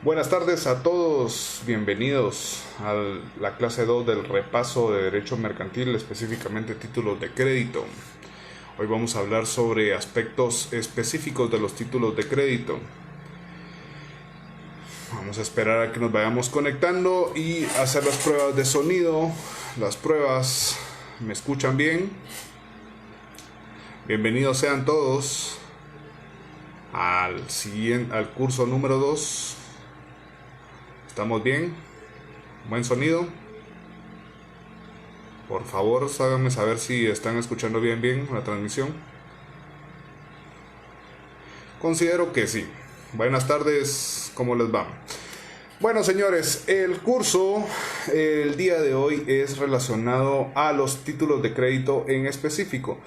Buenas tardes a todos, bienvenidos a la clase 2 del repaso de Derecho Mercantil, específicamente títulos de crédito. Hoy vamos a hablar sobre aspectos específicos de los títulos de crédito. Vamos a esperar a que nos vayamos conectando y hacer las pruebas de sonido. Las pruebas, ¿me escuchan bien? Bienvenidos sean todos al curso número 2. ¿Estamos bien? ¿Buen sonido? Por favor, háganme saber si están escuchando bien la transmisión. Considero que sí. Buenas tardes, ¿cómo les va? Bueno, señores, el curso el día de hoy es relacionado a los títulos de crédito en específico.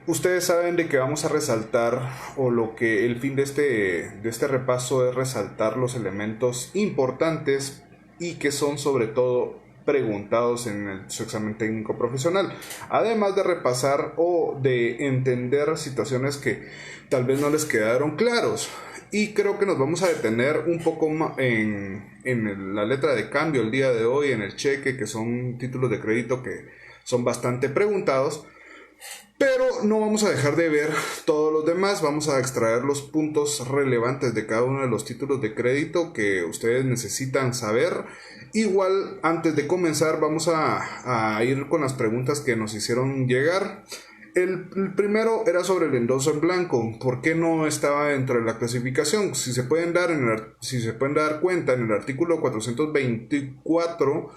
Ustedes saben de que vamos a resaltar, o lo que el fin de este repaso es resaltar los elementos importantes y que son sobre todo preguntados en su examen técnico profesional, además de repasar o de entender situaciones que tal vez no les quedaron claros. Y creo que nos vamos a detener un poco en la letra de cambio el día de hoy, en el cheque, que son títulos de crédito que son bastante preguntados. Pero no vamos a dejar de ver todos los demás, vamos a extraer los puntos relevantes de cada uno de los títulos de crédito que ustedes necesitan saber. Igual, antes de comenzar, vamos a ir con las preguntas que nos hicieron llegar. El primero era sobre el endoso en blanco. ¿Por qué no estaba dentro de la clasificación? Si se pueden dar cuenta, en el artículo 424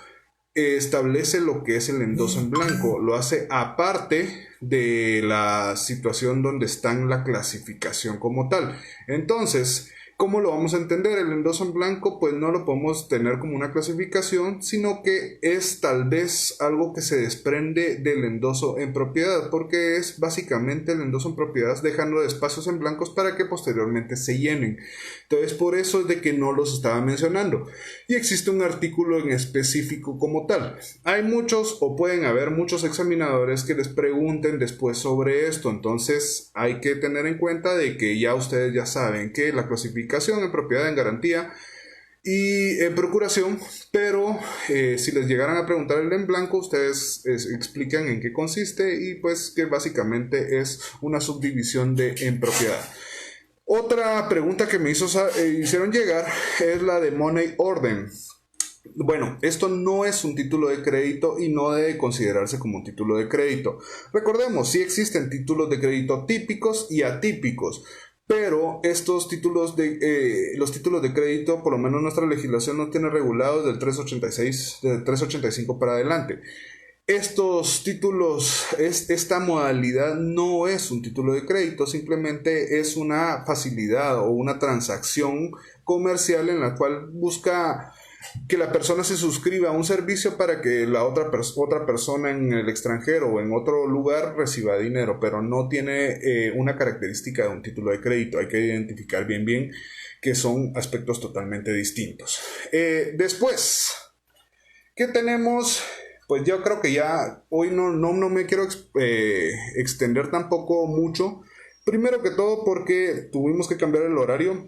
establece lo que es el endoso en blanco. Lo hace aparte de la situación donde está en la clasificación como tal. Entonces, ¿cómo lo vamos a entender? El endoso en blanco pues no lo podemos tener como una clasificación, sino que es tal vez algo que se desprende del endoso en propiedad, porque es básicamente el endoso en propiedad dejando espacios en blancos para que posteriormente se llenen. Entonces, por eso es de que no los estaba mencionando. Y existe un artículo en específico como tal. Hay muchos, o pueden haber muchos examinadores que les pregunten después sobre esto. Entonces, hay que tener en cuenta de que ya ustedes ya saben que la clasificación en propiedad, en garantía y en procuración, pero si les llegaran a preguntar el en blanco, ustedes explican en qué consiste y pues que básicamente es una subdivisión de en propiedad. Otra pregunta que me hicieron llegar es la de Money Order. Bueno, esto no es un título de crédito y no debe considerarse como un título de crédito. Recordemos, sí existen títulos de crédito típicos y atípicos, pero estos títulos los títulos de crédito, por lo menos nuestra legislación no tiene regulados del 386, del 385 para adelante. Estos títulos, esta modalidad no es un título de crédito, simplemente es una facilidad o una transacción comercial en la cual busca que la persona se suscriba a un servicio para que la otra persona en el extranjero o en otro lugar reciba dinero, pero no tiene una característica de un título de crédito. Hay que identificar bien que son aspectos totalmente distintos. Después, ¿qué tenemos? Pues yo creo que ya hoy no me quiero extender tampoco mucho. Primero que todo porque tuvimos que cambiar el horario.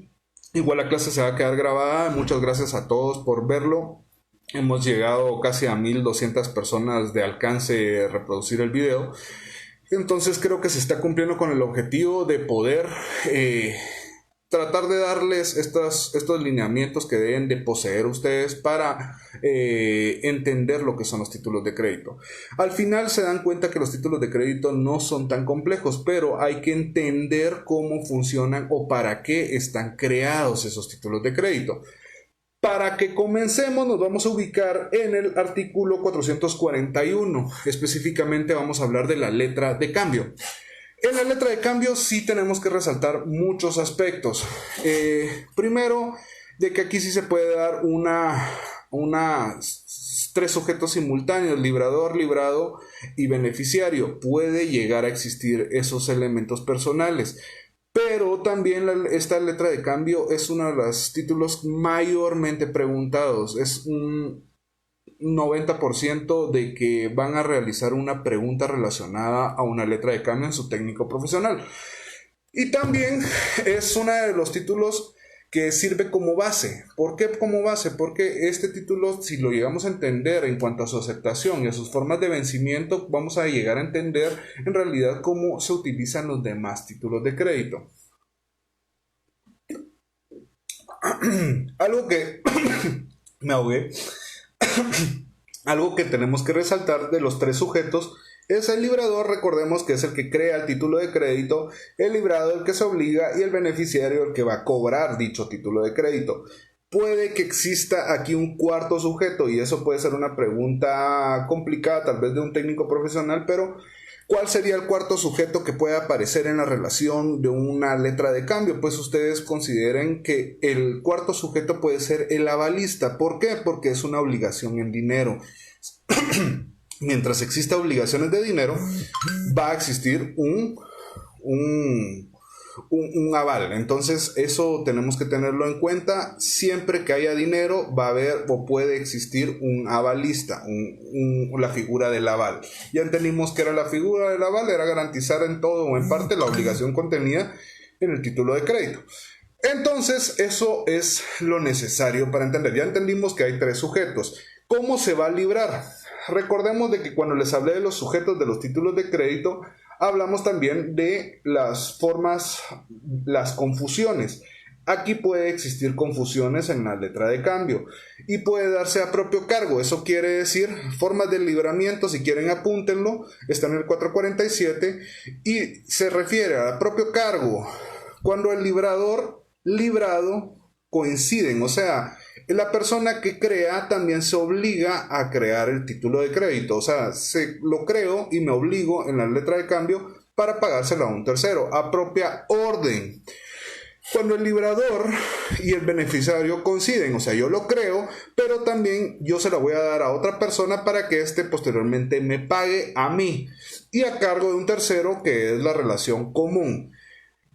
Igual la clase se va a quedar grabada. Muchas gracias a todos por verlo. Hemos llegado casi a 1200 personas de alcance a reproducir el video. Entonces creo que se está cumpliendo con el objetivo de poder tratar de darles estos lineamientos que deben de poseer ustedes para entender lo que son los títulos de crédito. Al final se dan cuenta que los títulos de crédito no son tan complejos, pero hay que entender cómo funcionan o para qué están creados esos títulos de crédito. Para que comencemos, nos vamos a ubicar en el artículo 441. Específicamente vamos a hablar de la letra de cambio. En la letra de cambio sí tenemos que resaltar muchos aspectos. Primero, de que aquí sí se puede dar tres sujetos simultáneos: librador, librado y beneficiario. Puede llegar a existir esos elementos personales. Pero también esta letra de cambio es uno de los títulos mayormente preguntados. Es un 90% de que van a realizar una pregunta relacionada a una letra de cambio en su técnico profesional. Y también es uno de los títulos que sirve como base. ¿Por qué como base? Porque este título, si lo llegamos a entender en cuanto a su aceptación y a sus formas de vencimiento, vamos a llegar a entender en realidad cómo se utilizan los demás títulos de crédito. Algo que me ahogué. Algo que tenemos que resaltar de los tres sujetos es el librador. Recordemos que es el que crea el título de crédito, el librado el que se obliga y el beneficiario el que va a cobrar dicho título de crédito. Puede que exista aquí un cuarto sujeto y eso puede ser una pregunta complicada tal vez de un técnico profesional, pero ¿cuál sería el cuarto sujeto que puede aparecer en la relación de una letra de cambio? Pues ustedes consideren que el cuarto sujeto puede ser el avalista. ¿Por qué? Porque es una obligación en dinero. Mientras exista obligaciones de dinero, va a existir un aval. Entonces eso tenemos que tenerlo en cuenta. Siempre que haya dinero va a haber o puede existir un avalista, la figura del aval. Ya entendimos que era la figura del aval, era garantizar en todo o en parte la obligación contenida en el título de crédito. Entonces eso es lo necesario para entender. Ya entendimos que hay tres sujetos. ¿Cómo se va a librar? Recordemos de que cuando les hablé de los sujetos de los títulos de crédito, hablamos también de las formas, las confusiones. Aquí puede existir confusiones en la letra de cambio y puede darse a propio cargo. Eso quiere decir formas de libramiento, si quieren apúntenlo, está en el 447 y se refiere a propio cargo cuando el librador, librado coinciden, o sea, la persona que crea también se obliga a crear el título de crédito, o sea, lo creo y me obligo en la letra de cambio para pagárselo a un tercero, a propia orden. Cuando el librador y el beneficiario coinciden, o sea, yo lo creo, pero también yo se lo voy a dar a otra persona para que éste posteriormente me pague a mí y a cargo de un tercero, que es la relación común.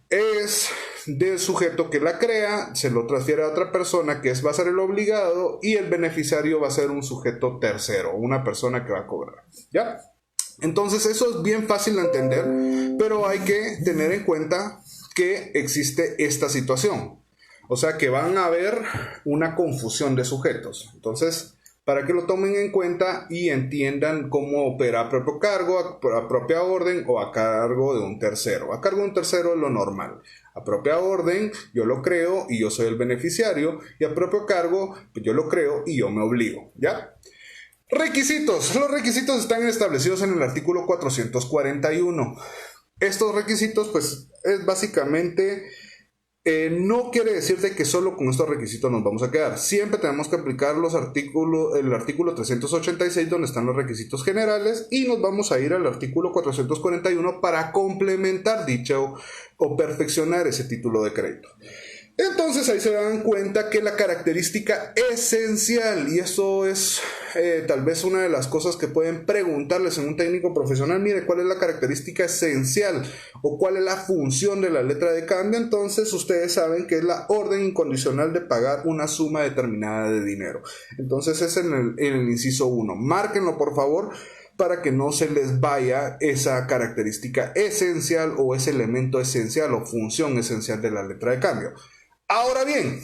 Es del sujeto que la crea, se lo transfiere a otra persona que va a ser el obligado y el beneficiario va a ser un sujeto tercero, una persona que va a cobrar, ¿ya? Entonces eso es bien fácil de entender, pero hay que tener en cuenta que existe esta situación, o sea que van a haber una confusión de sujetos. Entonces, para que lo tomen en cuenta y entiendan cómo opera a propio cargo, a propia orden o a cargo de un tercero. A cargo de un tercero es lo normal. A propia orden, yo lo creo y yo soy el beneficiario. Y a propio cargo, pues yo lo creo y yo me obligo, ¿ya? Requisitos. Los requisitos están establecidos en el artículo 441. Estos requisitos, pues, es básicamente... no quiere decir de que solo con estos requisitos nos vamos a quedar. Siempre tenemos que aplicar el artículo 386 donde están los requisitos generales y nos vamos a ir al artículo 441 para complementar dicho o perfeccionar ese título de crédito. Entonces ahí se dan cuenta que la característica esencial, y eso es tal vez una de las cosas que pueden preguntarles en un técnico profesional, mire, ¿cuál es la característica esencial o cuál es la función de la letra de cambio? Entonces ustedes saben que es la orden incondicional de pagar una suma determinada de dinero. Entonces es en el inciso 1. Márquenlo por favor para que no se les vaya esa característica esencial o ese elemento esencial o función esencial de la letra de cambio. Ahora bien,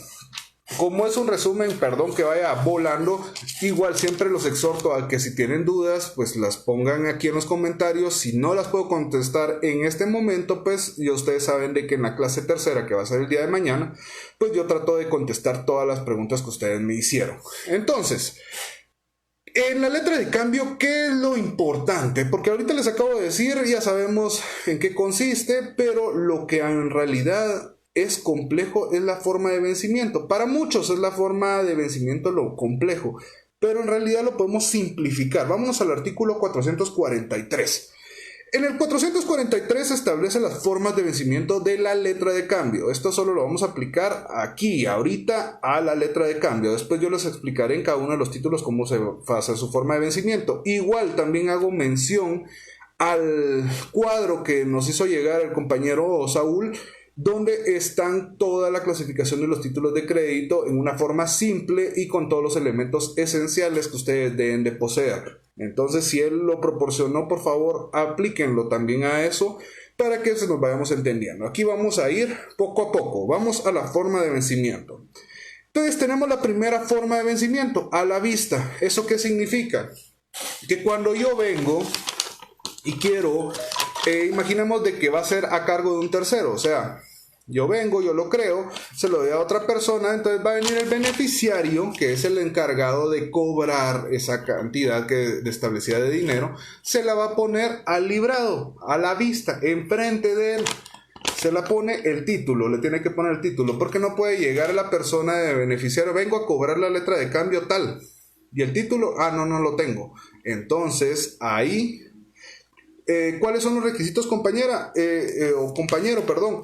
como es un resumen, perdón que vaya volando, igual siempre los exhorto a que si tienen dudas, pues las pongan aquí en los comentarios. Si no las puedo contestar en este momento, pues ya ustedes saben de que en la clase tercera, que va a ser el día de mañana, pues yo trato de contestar todas las preguntas que ustedes me hicieron. Entonces, en la letra de cambio, ¿qué es lo importante? Porque ahorita les acabo de decir, ya sabemos en qué consiste, pero lo que en realidad es complejo es la forma de vencimiento. Para muchos es la forma de vencimiento lo complejo, pero en realidad lo podemos simplificar. Vámonos al artículo 443. En el 443 establece las formas de vencimiento de la letra de cambio. Esto solo lo vamos a aplicar aquí, ahorita, a la letra de cambio. Después yo les explicaré en cada uno de los títulos cómo se hace su forma de vencimiento. Igual también hago mención al cuadro que nos hizo llegar el compañero Saúl, donde están toda la clasificación de los títulos de crédito en una forma simple y con todos los elementos esenciales que ustedes deben de poseer. Entonces, si él lo proporcionó, por favor, aplíquenlo también a eso. para que se nos vayamos entendiendo. Aquí vamos a ir poco a poco, vamos a la forma de vencimiento. Entonces tenemos la primera forma de vencimiento, a la vista. ¿Eso qué significa? Que cuando yo vengo y quiero, imaginemos de que va a ser a cargo de un tercero, o sea, yo vengo, yo lo creo, se lo doy a otra persona, entonces va a venir el beneficiario, que es el encargado de cobrar esa cantidad de establecida de dinero, se la va a poner al librado, a la vista, enfrente de él. Se la pone el título, le tiene que poner el título, porque no puede llegar a la persona de beneficiario, vengo a cobrar la letra de cambio tal, y el título, no lo tengo. Entonces, ahí, ¿cuáles son los requisitos, compañera? O compañero, perdón.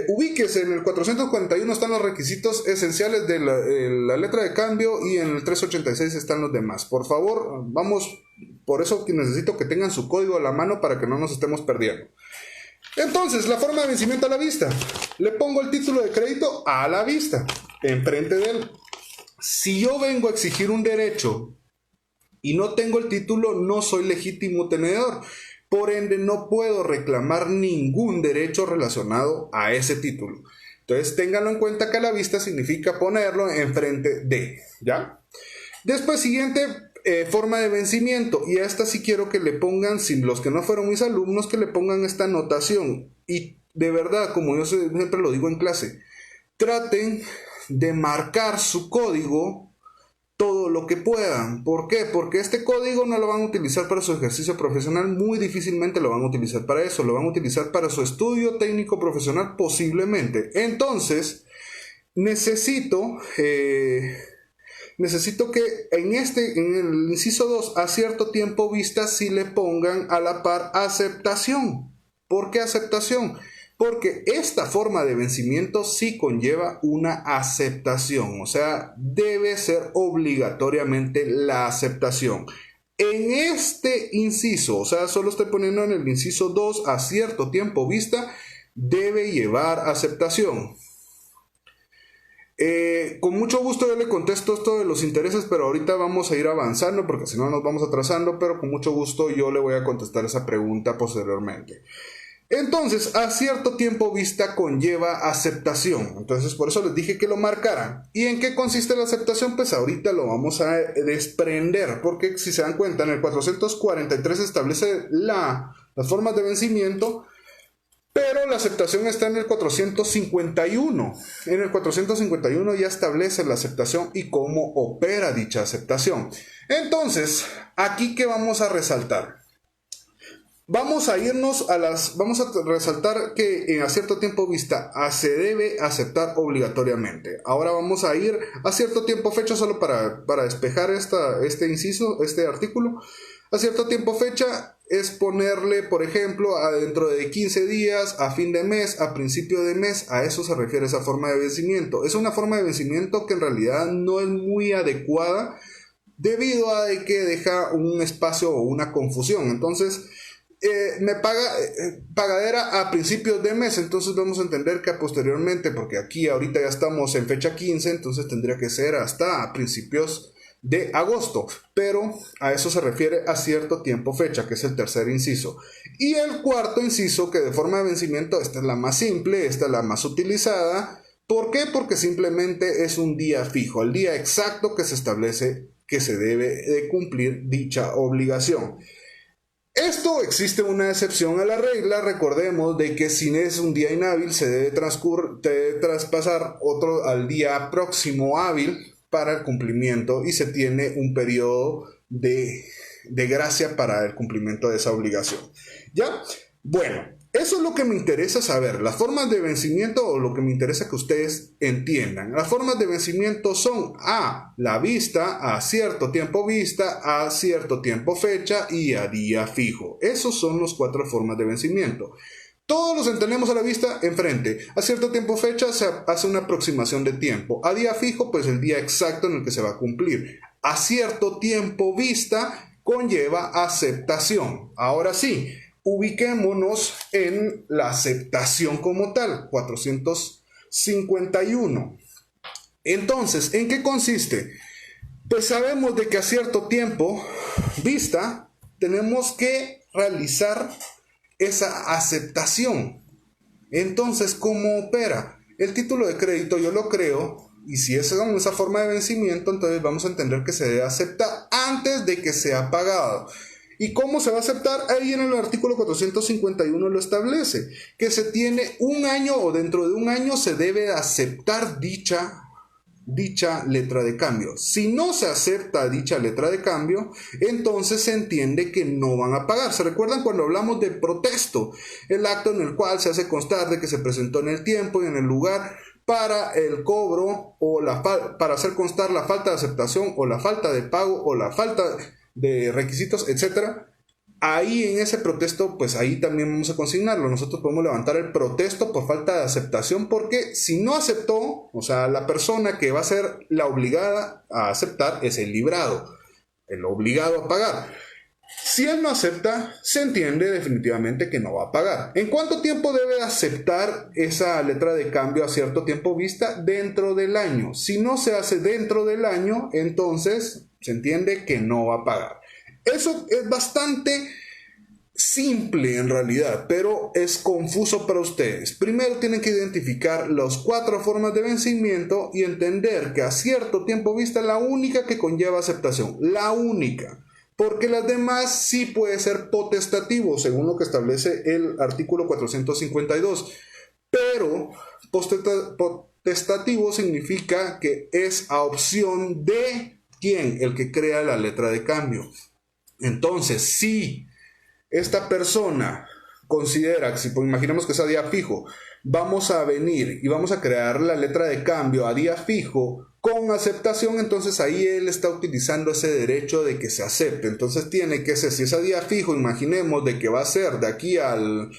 Ubíquese, en el 441 están los requisitos esenciales de la letra de cambio y en el 386 están los demás. Por favor, vamos, por eso que necesito que tengan su código a la mano para que no nos estemos perdiendo. Entonces, la forma de vencimiento a la vista. Le pongo el título de crédito a la vista, enfrente de él. Si yo vengo a exigir un derecho y no tengo el título, no soy legítimo tenedor. Por ende, no puedo reclamar ningún derecho relacionado a ese título. Entonces, ténganlo en cuenta que a la vista significa ponerlo enfrente de, ¿ya? Después, siguiente forma de vencimiento, y a esta sí quiero que le pongan, sin los que no fueron mis alumnos, que le pongan esta anotación. Y de verdad, como yo siempre lo digo en clase, traten de marcar su código todo lo que puedan. ¿Por qué? Porque este código no lo van a utilizar para su ejercicio profesional, muy difícilmente lo van a utilizar para eso, lo van a utilizar para su estudio técnico profesional posiblemente. Entonces, necesito que en el inciso 2, a cierto tiempo vista, sí le pongan a la par aceptación. ¿Por qué aceptación? Porque esta forma de vencimiento sí conlleva una aceptación, o sea, debe ser obligatoriamente la aceptación. En este inciso, o sea, solo estoy poniendo en el inciso 2, a cierto tiempo vista, debe llevar aceptación. Con mucho gusto yo le contesto esto de los intereses, pero ahorita vamos a ir avanzando porque si no nos vamos atrasando, pero con mucho gusto yo le voy a contestar esa pregunta posteriormente. Entonces, a cierto tiempo vista conlleva aceptación. Entonces, por eso les dije que lo marcaran. ¿Y en qué consiste la aceptación? Pues ahorita lo vamos a desprender, porque si se dan cuenta, en el 443 establece las formas de vencimiento, pero la aceptación está en el 451. En el 451 ya establece la aceptación y cómo opera dicha aceptación. Entonces, aquí ¿qué vamos a resaltar? Vamos a resaltar que a cierto tiempo vista se debe aceptar obligatoriamente. Ahora vamos a ir a cierto tiempo fecha, solo para despejar este inciso, este artículo. A cierto tiempo fecha es ponerle, por ejemplo, dentro de 15 días, a fin de mes, a principio de mes. A eso se refiere esa forma de vencimiento. Es una forma de vencimiento que en realidad no es muy adecuada debido a que deja un espacio o una confusión. Entonces, me pagadera a principios de mes, entonces vamos a entender que posteriormente, porque aquí ahorita ya estamos en fecha 15, entonces tendría que ser hasta a principios de agosto, pero a eso se refiere a cierto tiempo fecha, que es el tercer inciso. Y el cuarto inciso, que de forma de vencimiento, esta es la más simple, esta es la más utilizada. ¿Por qué? Porque simplemente es un día fijo, el día exacto que se establece que se debe de cumplir dicha obligación. Esto existe una excepción a la regla. Recordemos de que si es un día inhábil se debe traspasar otro al día próximo hábil para el cumplimiento y se tiene un periodo de gracia para el cumplimiento de esa obligación. ¿Ya? Bueno, eso es lo que me interesa saber. Las formas de vencimiento, o lo que me interesa que ustedes entiendan. Las formas de vencimiento son a la vista, a cierto tiempo vista, a cierto tiempo fecha y a día fijo. Esos son los 4 formas de vencimiento. Todos los entendemos a la vista enfrente. A cierto tiempo fecha se hace una aproximación de tiempo. A día fijo, pues el día exacto en el que se va a cumplir. A cierto tiempo vista conlleva aceptación. Ahora sí, ubiquémonos en la aceptación como tal, 451. Entonces, ¿en qué consiste? Pues sabemos de que a cierto tiempo vista tenemos que realizar esa aceptación. Entonces, ¿cómo opera? El título de crédito yo lo creo, y si es con esa forma de vencimiento, entonces vamos a entender que se debe aceptar antes de que sea pagado. ¿Y cómo se va a aceptar? Ahí en el artículo 451 lo establece, que se tiene un año o dentro de un año se debe aceptar dicha letra de cambio. Si no se acepta dicha letra de cambio, entonces se entiende que no van a pagar. ¿Se recuerdan cuando hablamos de protesto? El acto en el cual se hace constar de que se presentó en el tiempo y en el lugar para el cobro o para hacer constar la falta de aceptación o la falta de pago o la falta de requisitos, etcétera. Ahí en ese protesto, pues ahí también vamos a consignarlo. Nosotros podemos levantar el protesto por falta de aceptación, porque si no aceptó, o sea, la persona que va a ser la obligada a aceptar es el librado, el obligado a pagar. Si él no acepta, se entiende definitivamente que no va a pagar. ¿En cuánto tiempo debe aceptar esa letra de cambio a cierto tiempo vista? Dentro del año. Si no se hace dentro del año, entonces se entiende que no va a pagar. Eso es bastante simple en realidad, pero es confuso para ustedes. Primero tienen que identificar las 4 formas de vencimiento y entender que a cierto tiempo vista la única que conlleva aceptación, la única. Porque las demás sí puede ser potestativo, según lo que establece el artículo 452. Pero potestativo significa que es a opción de ¿quién? El que crea la letra de cambio. Entonces, si esta persona considera que, pues, imaginemos que es a día fijo, vamos a venir y vamos a crear la letra de cambio a día fijo con aceptación, entonces ahí él está utilizando ese derecho de que se acepte. Entonces tiene que ser, si es a día fijo, imaginemos de que va a ser de aquí al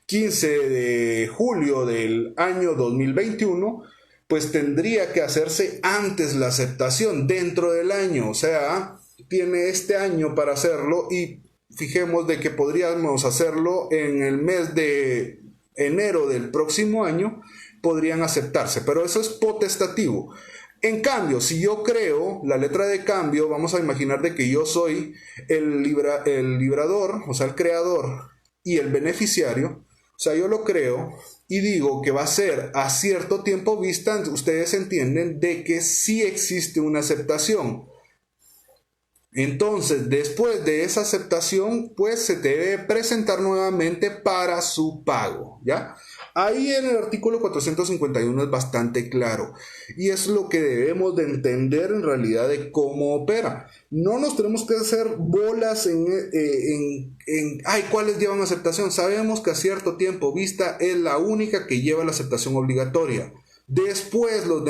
15 de julio del año 2021, pues tendría que hacerse antes la aceptación dentro del año, o sea, tiene este año para hacerlo y fijemos de que podríamos hacerlo en el mes de enero del próximo año, podrían aceptarse, pero eso es potestativo. En cambio, si yo creo la letra de cambio, vamos a imaginar de que yo soy el librador, o sea, el creador y el beneficiario, o sea, yo lo creo y digo que va a ser a cierto tiempo vista, ustedes entienden de que sí existe una aceptación. Entonces, después de esa aceptación, pues se debe presentar nuevamente para su pago, ¿ya? Ahí en el artículo 451 es bastante claro y es lo que debemos de entender en realidad de cómo opera. No nos tenemos que hacer bolas ay, ¿cuáles llevan aceptación? Sabemos que a cierto tiempo vista es la única que lleva la aceptación obligatoria. Después, las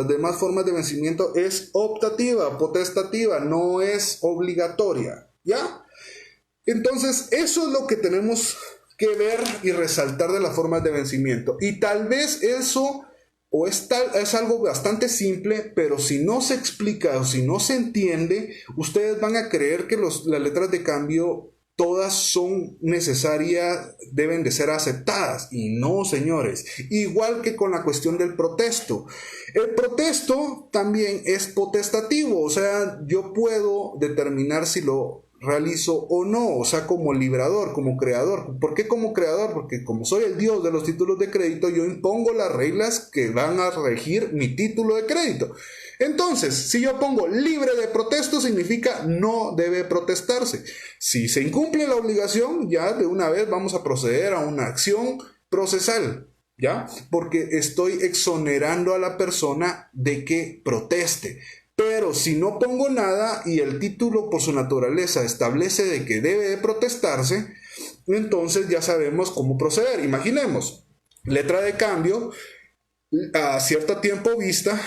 demás formas de vencimiento es optativa, potestativa, no es obligatoria, ¿ya? Entonces, eso es lo que tenemos que ver y resaltar de las formas de vencimiento. Y tal vez eso es algo bastante simple, pero si no se explica o si no se entiende, ustedes van a creer que las letras de cambio todas son necesarias, deben de ser aceptadas. Y no, señores. Igual que con la cuestión del protesto. El protesto también es potestativo. O sea, yo puedo determinar si lo realizo o no. O sea, como librador, como creador. ¿Por qué como creador? Porque como soy el dios de los títulos de crédito, yo impongo las reglas que van a regir mi título de crédito. Entonces, si yo pongo libre de protesto, significa no debe protestarse. Si se incumple la obligación, ya de una vez vamos a proceder a una acción procesal, ¿ya? Porque estoy exonerando a la persona de que proteste. Pero si no pongo nada y el título por su naturaleza establece de que debe de protestarse, entonces ya sabemos cómo proceder. Imaginemos, letra de cambio a cierto tiempo vista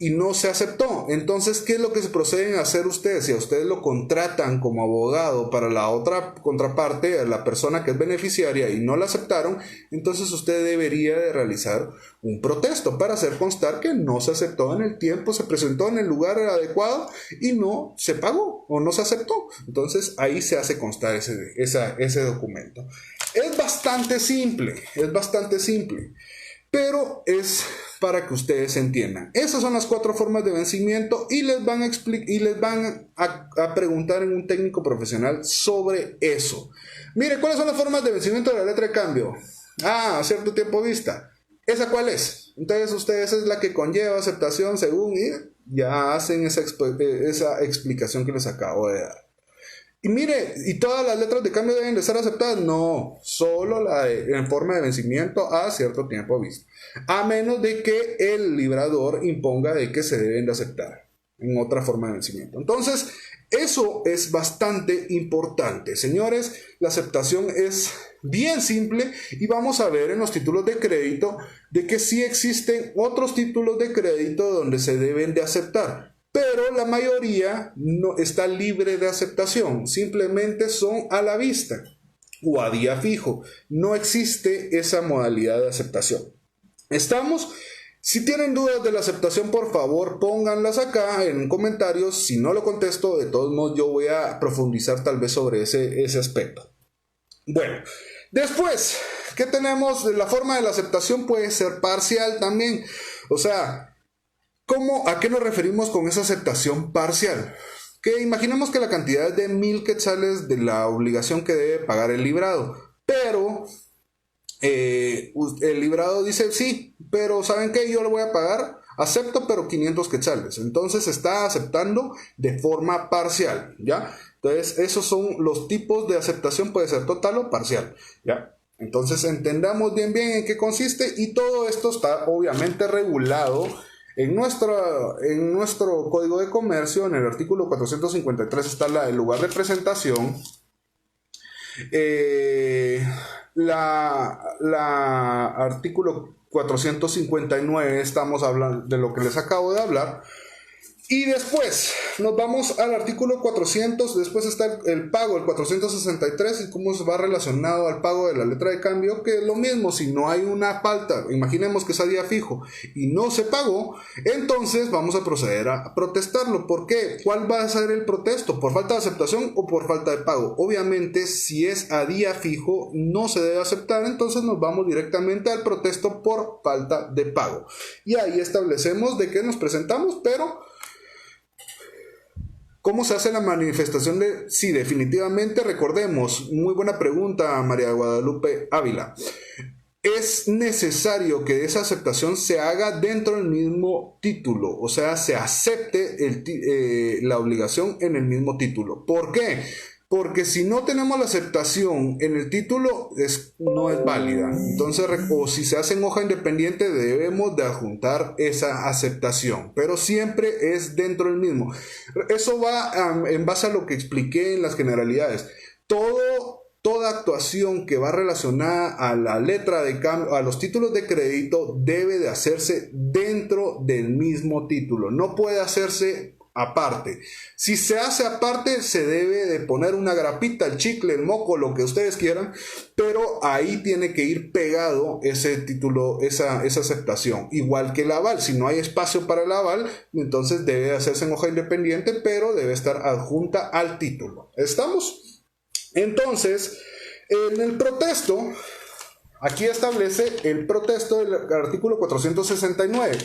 y no se aceptó. Entonces, ¿qué es lo que se proceden a hacer ustedes? Si a ustedes lo contratan como abogado para la otra contraparte, la persona que es beneficiaria y no la aceptaron, entonces usted debería de realizar un protesto para hacer constar que no se aceptó en el tiempo, se presentó en el lugar adecuado y no se pagó o no se aceptó. Entonces ahí se hace constar ese documento. Es bastante simple, pero es para que ustedes entiendan. Esas son las 4 formas de vencimiento y les van a preguntar en un técnico profesional sobre eso. Mire, ¿cuáles son las formas de vencimiento de la letra de cambio? A cierto tiempo vista. ¿Esa cuál es? Entonces ustedes es la que conlleva aceptación según y ya hacen esa explicación que les acabo de dar. Y mire, ¿y todas las letras de cambio deben de ser aceptadas? No, solo en forma de vencimiento a cierto tiempo visto. A menos de que el librador imponga de que se deben de aceptar en otra forma de vencimiento. Entonces, eso es bastante importante. Señores, la aceptación es bien simple y vamos a ver en los títulos de crédito de que sí existen otros títulos de crédito donde se deben de aceptar. Pero la mayoría no está libre de aceptación, simplemente son a la vista o a día fijo. No existe esa modalidad de aceptación. ¿Estamos? Si tienen dudas de la aceptación, por favor pónganlas acá en comentarios. Si no lo contesto, de todos modos yo voy a profundizar tal vez sobre ese aspecto. Bueno, después, ¿qué tenemos? La forma de la aceptación puede ser parcial también. O sea, ¿a qué nos referimos con esa aceptación parcial? Que imaginemos que la cantidad es de 1000 quetzales de la obligación que debe pagar el librado, pero el librado dice sí, pero ¿saben qué? Yo le voy a pagar, acepto, pero 500 quetzales. Entonces está aceptando de forma parcial, ¿ya? Entonces esos son los tipos de aceptación, puede ser total o parcial, ¿ya? Entonces entendamos bien en qué consiste y todo esto está obviamente regulado en nuestro Código de Comercio. En el artículo 453 está el lugar de presentación. Artículo 459 estamos hablando de lo que les acabo de hablar. Y después nos vamos al artículo 400, después está el pago, el 463, y cómo se va relacionado al pago de la letra de cambio, que es lo mismo. Si no hay una falta, imaginemos que es a día fijo y no se pagó, entonces vamos a proceder a protestarlo. ¿Por qué? ¿Cuál va a ser el protesto? ¿Por falta de aceptación o por falta de pago? Obviamente, si es a día fijo, no se debe aceptar, entonces nos vamos directamente al protesto por falta de pago. Y ahí establecemos de qué nos presentamos, pero ¿cómo se hace la manifestación de sí? Definitivamente, recordemos, muy buena pregunta, María Guadalupe Ávila. Es necesario que esa aceptación se haga dentro del mismo título, o sea, se acepte la obligación en el mismo título. ¿Por qué? Porque si no tenemos la aceptación en el título, no es válida. Entonces, o si se hace en hoja independiente, debemos de adjuntar esa aceptación. Pero siempre es dentro del mismo. Eso va en base a lo que expliqué en las generalidades. Toda actuación que va relacionada a la letra de cambio, a los títulos de crédito, debe de hacerse dentro del mismo título. No puede hacerse aparte. Si se hace aparte, se debe de poner una grapita, el chicle, el moco, lo que ustedes quieran, pero ahí tiene que ir pegado ese título, esa aceptación. Igual que el aval, si no hay espacio para el aval, entonces debe hacerse en hoja independiente, pero debe estar adjunta al título. ¿Estamos? Entonces, en el protesto, aquí establece el protesto del artículo 469.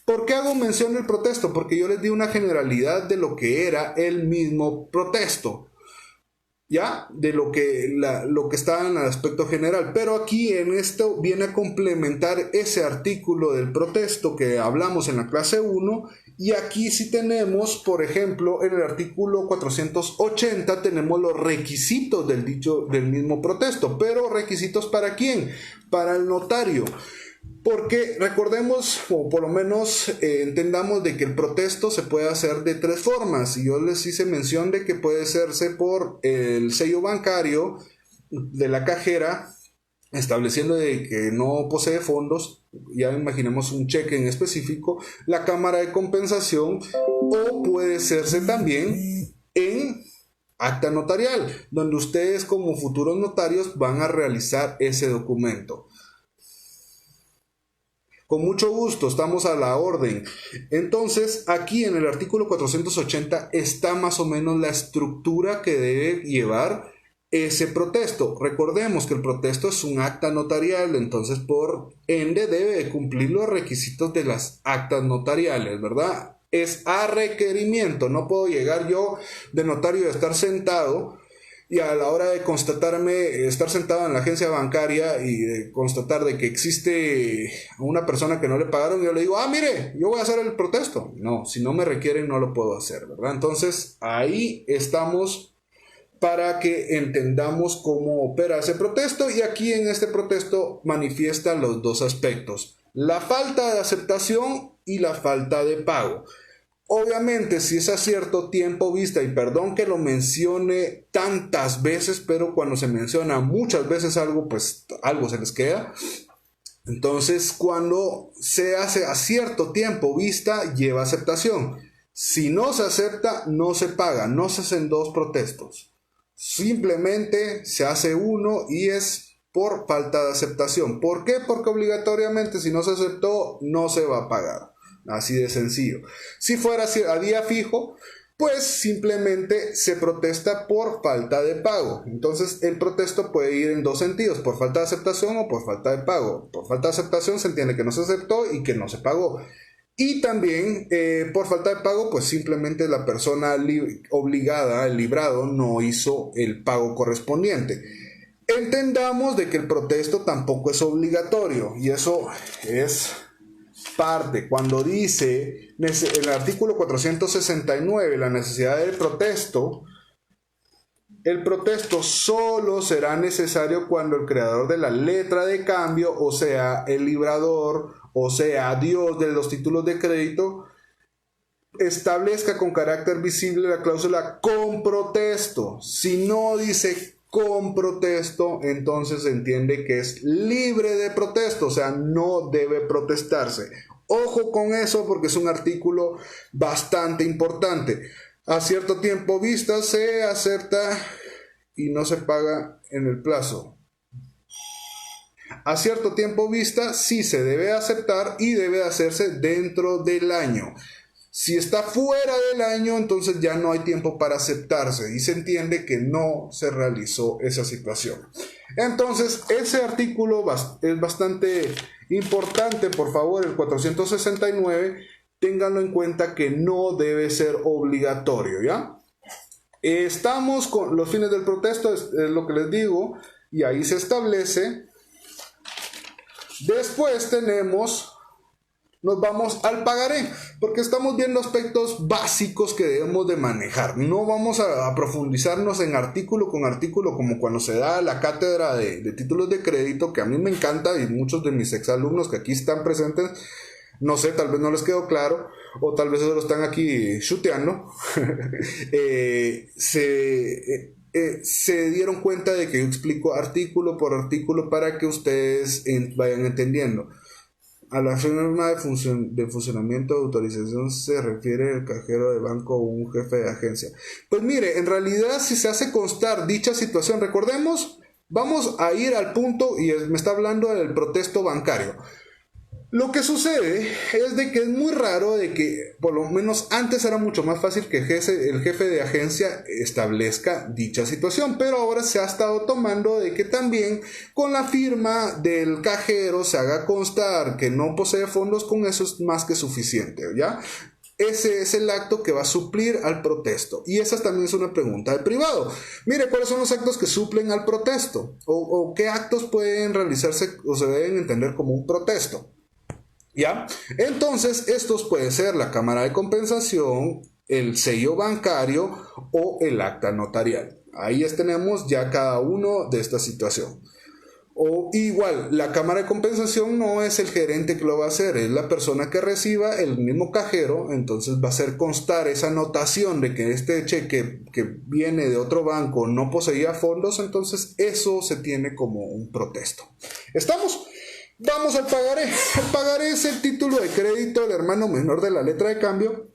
¿Por qué hago mención del protesto? Porque yo les di una generalidad de lo que era el mismo protesto, ¿ya? De lo que está en el aspecto general. Pero aquí en esto viene a complementar ese artículo del protesto que hablamos en la clase 1. Y aquí sí tenemos, por ejemplo, en el artículo 480 tenemos los requisitos del mismo protesto. Pero ¿requisitos para quién? Para el notario. Porque recordemos, o por lo menos entendamos de que el protesto se puede hacer de 3 formas. Y yo les hice mención de que puede hacerse por el sello bancario de la cajera, estableciendo de que no posee fondos. Ya imaginemos un cheque en específico, la cámara de compensación, o puede hacerse también en acta notarial, donde ustedes como futuros notarios van a realizar ese documento. Con mucho gusto, estamos a la orden. Entonces, aquí en el artículo 480 está más o menos la estructura que debe llevar ese protesto. Recordemos que el protesto es un acta notarial, entonces por ende debe cumplir los requisitos de las actas notariales, ¿verdad? Es a requerimiento, no puedo llegar yo de notario de estar sentado y a la hora de constatarme, estar sentado en la agencia bancaria y de constatar de que existe una persona que no le pagaron, yo le digo, mire, yo voy a hacer el protesto. No, si no me requieren no lo puedo hacer, ¿verdad? Entonces ahí estamos para que entendamos cómo opera ese protesto, y aquí en este protesto manifiesta los dos aspectos: la falta de aceptación y la falta de pago. Obviamente, si es a cierto tiempo vista, y perdón que lo mencione tantas veces, pero cuando se menciona muchas veces algo, pues algo se les queda. Entonces, cuando se hace a cierto tiempo vista, lleva aceptación. Si no se acepta, no se paga, no se hacen dos protestos. Simplemente se hace uno y es por falta de aceptación. ¿Por qué? Porque obligatoriamente si no se aceptó, no se va a pagar. Así de sencillo. Si fuera a día fijo, pues simplemente se protesta por falta de pago. Entonces el protesto puede ir en dos sentidos: por falta de aceptación o por falta de pago. Por falta de aceptación se entiende que no se aceptó y que no se pagó. Y también por falta de pago, pues simplemente la persona obligada, el librado, no hizo el pago correspondiente. Entendamos de que el protesto tampoco es obligatorio, y eso es parte. Cuando dice en el artículo 469 la necesidad del protesto, el protesto solo será necesario cuando el creador de la letra de cambio, o sea, el librador, o sea, Dios de los títulos de crédito, establezca con carácter visible la cláusula con protesto. Si no dice con protesto, entonces se entiende que es libre de protesto, o sea, no debe protestarse. Ojo con eso, porque es un artículo bastante importante. A cierto tiempo vista se acepta y no se paga en el plazo. A cierto tiempo vista sí se debe aceptar y debe hacerse dentro del año. Si está fuera del año, entonces ya no hay tiempo para aceptarse y se entiende que no se realizó esa situación. Entonces, ese artículo es bastante importante. Por favor, el 469, ténganlo en cuenta que no debe ser obligatorio, ¿ya? Estamos con los fines del protesto, es lo que les digo, y ahí se establece. Después nos vamos al pagaré, porque estamos viendo aspectos básicos que debemos de manejar. No vamos a profundizarnos en artículo con artículo como cuando se da la cátedra de títulos de crédito, que a mí me encanta, y muchos de mis exalumnos que aquí están presentes, no sé, tal vez no les quedó claro, o tal vez solo están aquí chuteando, se dieron cuenta de que yo explico artículo por artículo para que ustedes vayan entendiendo. A la forma de funcionamiento de autorización se refiere el cajero de banco o un jefe de agencia. Pues mire, en realidad si se hace constar dicha situación, recordemos, vamos a ir al punto, y me está hablando del protesto bancario. Lo que sucede es de que es muy raro de que, por lo menos antes era mucho más fácil que el jefe de agencia establezca dicha situación, pero ahora se ha estado tomando de que también con la firma del cajero se haga constar que no posee fondos. Con eso es más que suficiente, ¿ya? Ese es el acto que va a suplir al protesto. Y esa también es una pregunta de privado. Mire, ¿cuáles son los actos que suplen al protesto? ¿O qué actos pueden realizarse o se deben entender como un protesto? ¿Ya? Entonces, estos pueden ser la cámara de compensación, el sello bancario o el acta notarial. Ahí tenemos ya cada uno de esta situación. O igual, la cámara de compensación no es el gerente que lo va a hacer, es la persona que reciba, el mismo cajero. Entonces va a hacer constar esa anotación de que este cheque que viene de otro banco no poseía fondos. Entonces eso se tiene como un protesto. ¿Estamos? Vamos al pagaré. El pagaré es el título de crédito del hermano menor de la letra de cambio,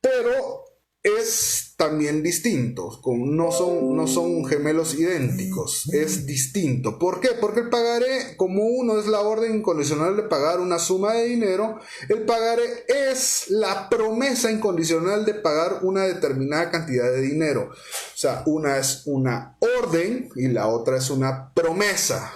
pero es también distintos, no son gemelos idénticos, es distinto. ¿Por qué? Porque el pagaré, como uno es la orden incondicional de pagar una suma de dinero, el pagaré es la promesa incondicional de pagar una determinada cantidad de dinero. O sea, una es una orden y la otra es una promesa.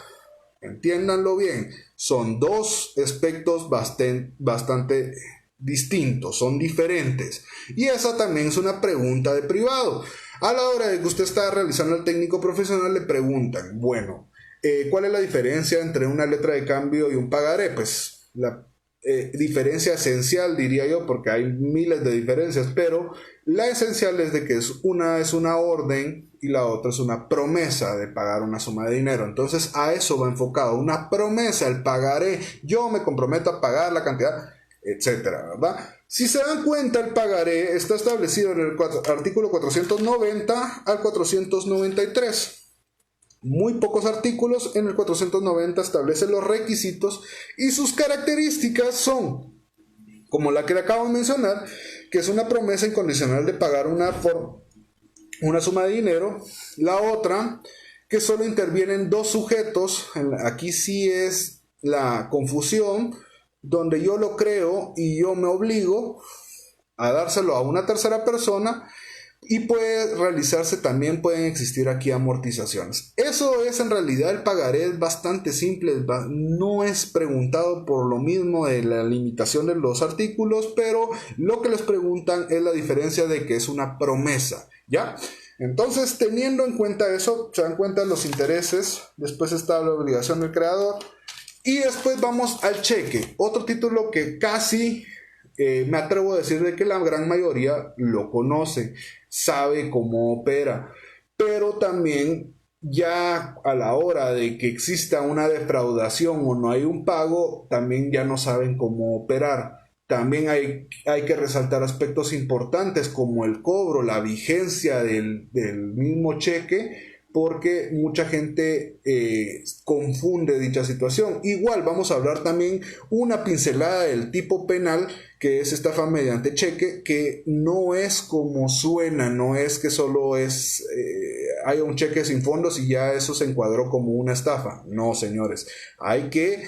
Entiéndanlo bien, son dos aspectos bastante distintos, son diferentes. Y esa también es una pregunta de privado. A la hora de que usted está realizando el técnico profesional, le preguntan, bueno, ¿cuál es la diferencia entre una letra de cambio y un pagaré? Pues la diferencia esencial, diría yo, porque hay miles de diferencias, pero la esencial es de que una es una orden y la otra es una promesa de pagar una suma de dinero. Entonces a eso va enfocado, una promesa, el pagaré, yo me comprometo a pagar la cantidad, etcétera, ¿verdad? Si se dan cuenta, el pagaré está establecido en el artículo 490 al 493. Muy pocos artículos. En el 490 establece los requisitos y sus características son, como la que le acabo de mencionar, que es una promesa incondicional de pagar una suma de dinero. La otra, que solo intervienen dos sujetos. Aquí sí es la confusión, donde yo lo creo y yo me obligo a dárselo a una tercera persona. Y puede realizarse también, pueden existir aquí amortizaciones. Eso es en realidad el pagaré, es bastante simple, no es preguntado por lo mismo de la limitación de los artículos, pero lo que les preguntan es la diferencia de que es una promesa, ¿ya? Entonces, teniendo en cuenta eso, se dan cuenta de los intereses, después está la obligación del creador y después vamos al cheque, otro título que casi... me atrevo a decir de que la gran mayoría lo conoce, sabe cómo opera, pero también ya a la hora de que exista una defraudación o no hay un pago, también ya no saben cómo operar. También hay que resaltar aspectos importantes como el cobro, la vigencia del mismo cheque, porque mucha gente confunde dicha situación. Igual vamos a hablar también una pincelada del tipo penal, que es estafa mediante cheque, que no es como suena, no es que solo hay un cheque sin fondos y ya eso se encuadró como una estafa. No, señores, hay que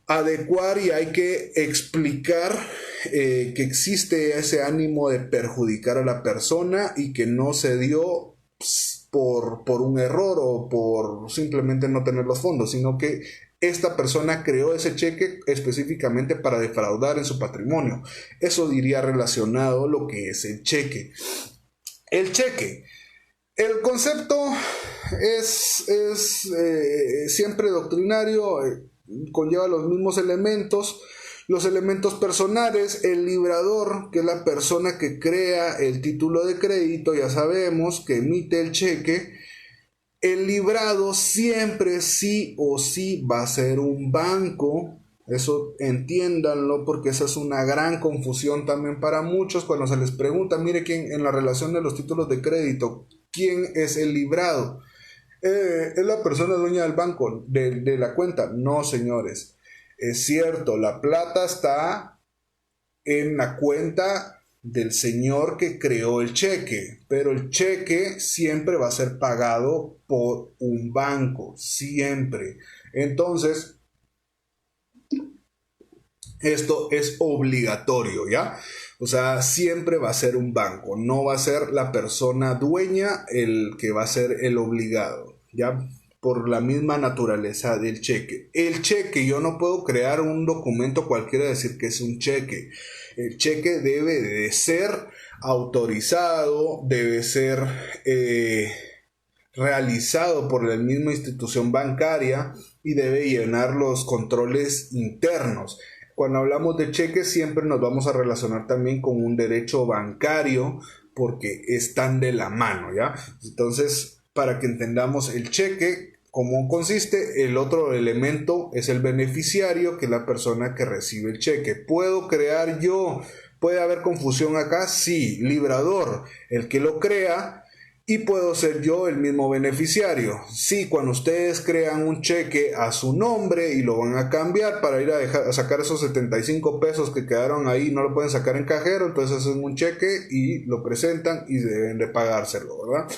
adecuar y hay que explicar que existe ese ánimo de perjudicar a la persona y que no se dio por un error o por simplemente no tener los fondos, sino que esta persona creó ese cheque específicamente para defraudar en su patrimonio. Eso diría relacionado lo que es el cheque. El cheque. El concepto es siempre doctrinario, conlleva los mismos elementos. Los elementos personales, el librador, que es la persona que crea el título de crédito, ya sabemos, que emite el cheque. El librado siempre sí o sí va a ser un banco. Eso entiéndanlo, porque esa es una gran confusión también para muchos cuando se les pregunta, mire, quién en la relación de los títulos de crédito, ¿quién es el librado? ¿Es la persona dueña del banco, de la cuenta? No, señores. Es cierto, la plata está en la cuenta del señor que creó el cheque, pero el cheque siempre va a ser pagado por un banco, siempre. Entonces, esto es obligatorio, ¿ya? O sea, siempre va a ser un banco, no va a ser la persona dueña el que va a ser el obligado, ¿ya? Por la misma naturaleza del cheque. El cheque, yo no puedo crear un documento cualquiera y decir que es un cheque. El cheque debe de ser autorizado, debe ser realizado por la misma institución bancaria y debe llenar los controles internos. Cuando hablamos de cheques siempre nos vamos a relacionar también con un derecho bancario porque están de la mano, ¿ya? Entonces, para que entendamos el cheque, cómo consiste, el otro elemento es el beneficiario, que es la persona que recibe el cheque. ¿Puedo crear yo? ¿Puede haber confusión acá? Sí, librador, el que lo crea, y puedo ser yo el mismo beneficiario. Sí, cuando ustedes crean un cheque a su nombre y lo van a cambiar para ir a sacar esos 75 pesos que quedaron ahí, no lo pueden sacar en cajero, entonces hacen un cheque y lo presentan y deben de pagárselo, ¿verdad?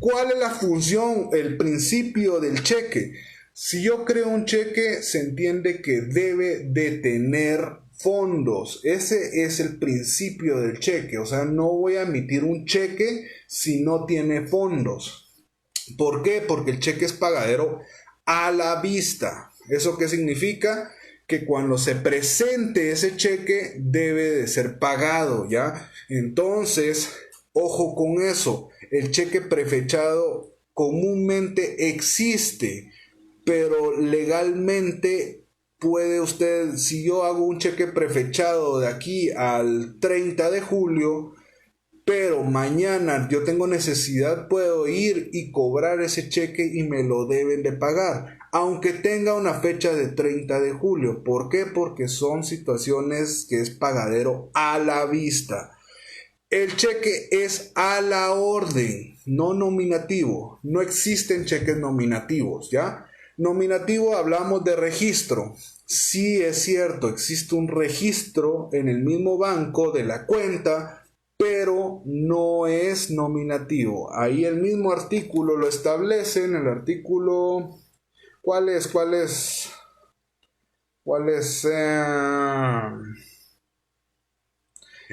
¿Cuál es la función, el principio del cheque? Si yo creo un cheque, se entiende que debe de tener fondos. Ese es el principio del cheque. O sea, no voy a emitir un cheque si no tiene fondos. ¿Por qué? Porque el cheque es pagadero a la vista. ¿Eso qué significa? Que cuando se presente ese cheque debe de ser pagado, ¿ya? Entonces, ojo con eso. El cheque prefechado comúnmente existe, pero legalmente puede usted, si yo hago un cheque prefechado de aquí al 30 de julio, pero mañana yo tengo necesidad, puedo ir y cobrar ese cheque y me lo deben de pagar, aunque tenga una fecha de 30 de julio. ¿Por qué? Porque son situaciones que es pagadero a la vista. El cheque es a la orden, no nominativo. No existen cheques nominativos, ¿ya? Nominativo, hablamos de registro. Sí, es cierto, existe un registro en el mismo banco de la cuenta, pero no es nominativo. Ahí el mismo artículo lo establece en el artículo... ¿Cuál es?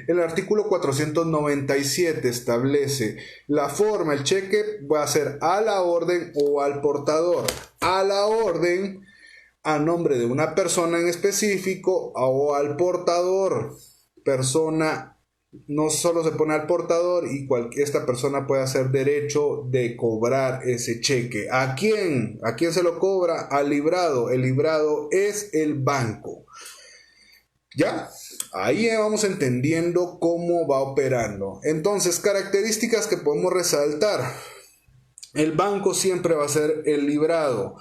El artículo 497 establece la forma, el cheque va a ser a la orden o al portador. A la orden, a nombre de una persona en específico, o al portador. Persona, no solo se pone al portador y esta persona puede hacer derecho de cobrar ese cheque. ¿A quién? ¿A quién se lo cobra? Al librado. El librado es el banco. ¿Ya? Ahí vamos entendiendo cómo va operando. Entonces, características que podemos resaltar. El banco siempre va a ser el librado.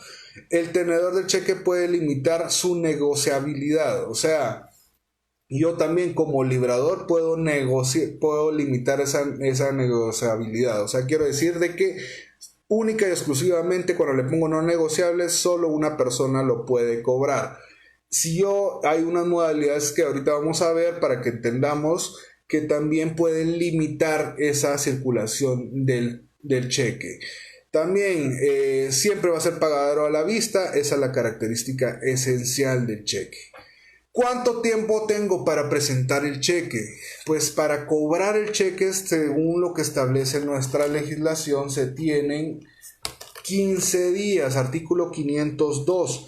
El tenedor del cheque puede limitar su negociabilidad. O sea, yo también como librador puedo limitar esa negociabilidad. O sea, quiero decir de que única y exclusivamente cuando le pongo no negociable, solo una persona lo puede cobrar. Hay unas modalidades que ahorita vamos a ver para que entendamos que también pueden limitar esa circulación del cheque. También siempre va a ser pagadero a la vista. Esa es la característica esencial del cheque. ¿Cuánto tiempo tengo para presentar el cheque? Pues para cobrar el cheque, según lo que establece nuestra legislación, se tienen 15 días, artículo 502.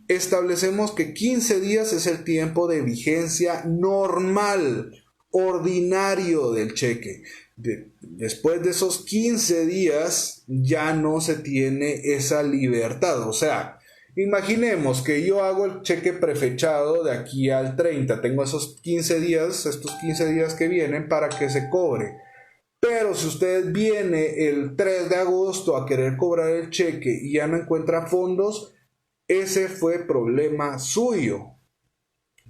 Establecemos que 15 días es el tiempo de vigencia normal, ordinario del cheque. Después de esos 15 días ya no se tiene esa libertad. O sea, imaginemos que yo hago el cheque prefechado de aquí al 30. Tengo estos 15 días que vienen para que se cobre. Pero si usted viene el 3 de agosto a querer cobrar el cheque y ya no encuentra fondos, ese fue problema suyo.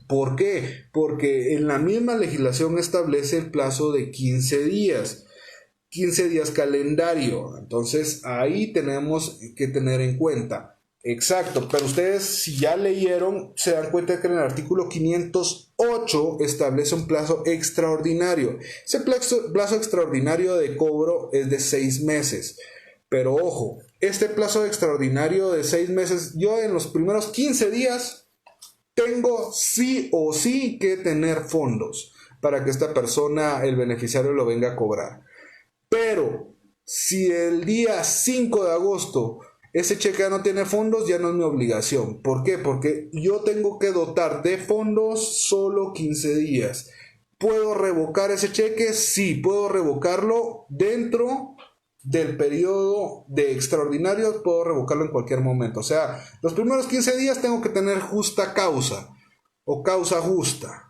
¿Por qué? Porque en la misma legislación establece el plazo de 15 días. 15 días calendario. Entonces ahí tenemos que tener en cuenta. Exacto, pero ustedes si ya leyeron se dan cuenta que en el artículo 508 establece un plazo extraordinario. Ese plazo extraordinario de cobro es de 6 meses. Pero ojo, este plazo extraordinario de 6 meses, yo en los primeros 15 días tengo sí o sí que tener fondos para que esta persona, el beneficiario, lo venga a cobrar. Pero si el día 5 de agosto ese cheque ya no tiene fondos, ya no es mi obligación. ¿Por qué? Porque yo tengo que dotar de fondos solo 15 días. ¿Puedo revocar ese cheque? Sí, puedo revocarlo dentro del periodo de extraordinario, puedo revocarlo en cualquier momento. O sea, los primeros 15 días tengo que tener justa causa o causa justa.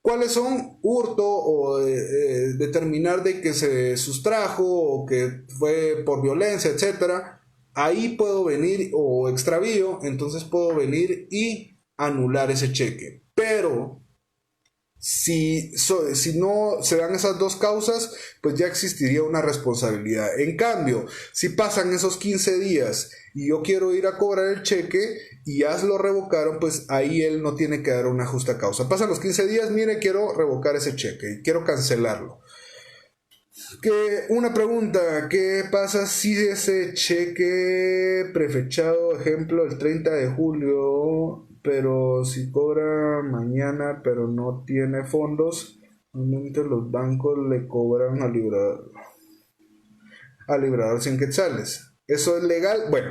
¿Cuáles son? Hurto o determinar de que se sustrajo o que fue por violencia, etcétera. Ahí puedo venir, o extravío, entonces puedo venir y anular ese cheque. Pero Si no se dan esas dos causas, pues ya existiría una responsabilidad. En cambio, si pasan esos 15 días y yo quiero ir a cobrar el cheque y ya lo revocaron, pues ahí él no tiene que dar una justa causa. Pasan los 15 días, mire, quiero revocar ese cheque y quiero cancelarlo. Una pregunta, ¿qué pasa si ese cheque prefechado, ejemplo, el 30 de julio, pero si cobra mañana, pero no tiene fondos, normalmente los bancos le cobran al librador 100 quetzales? ¿Eso es legal? Bueno,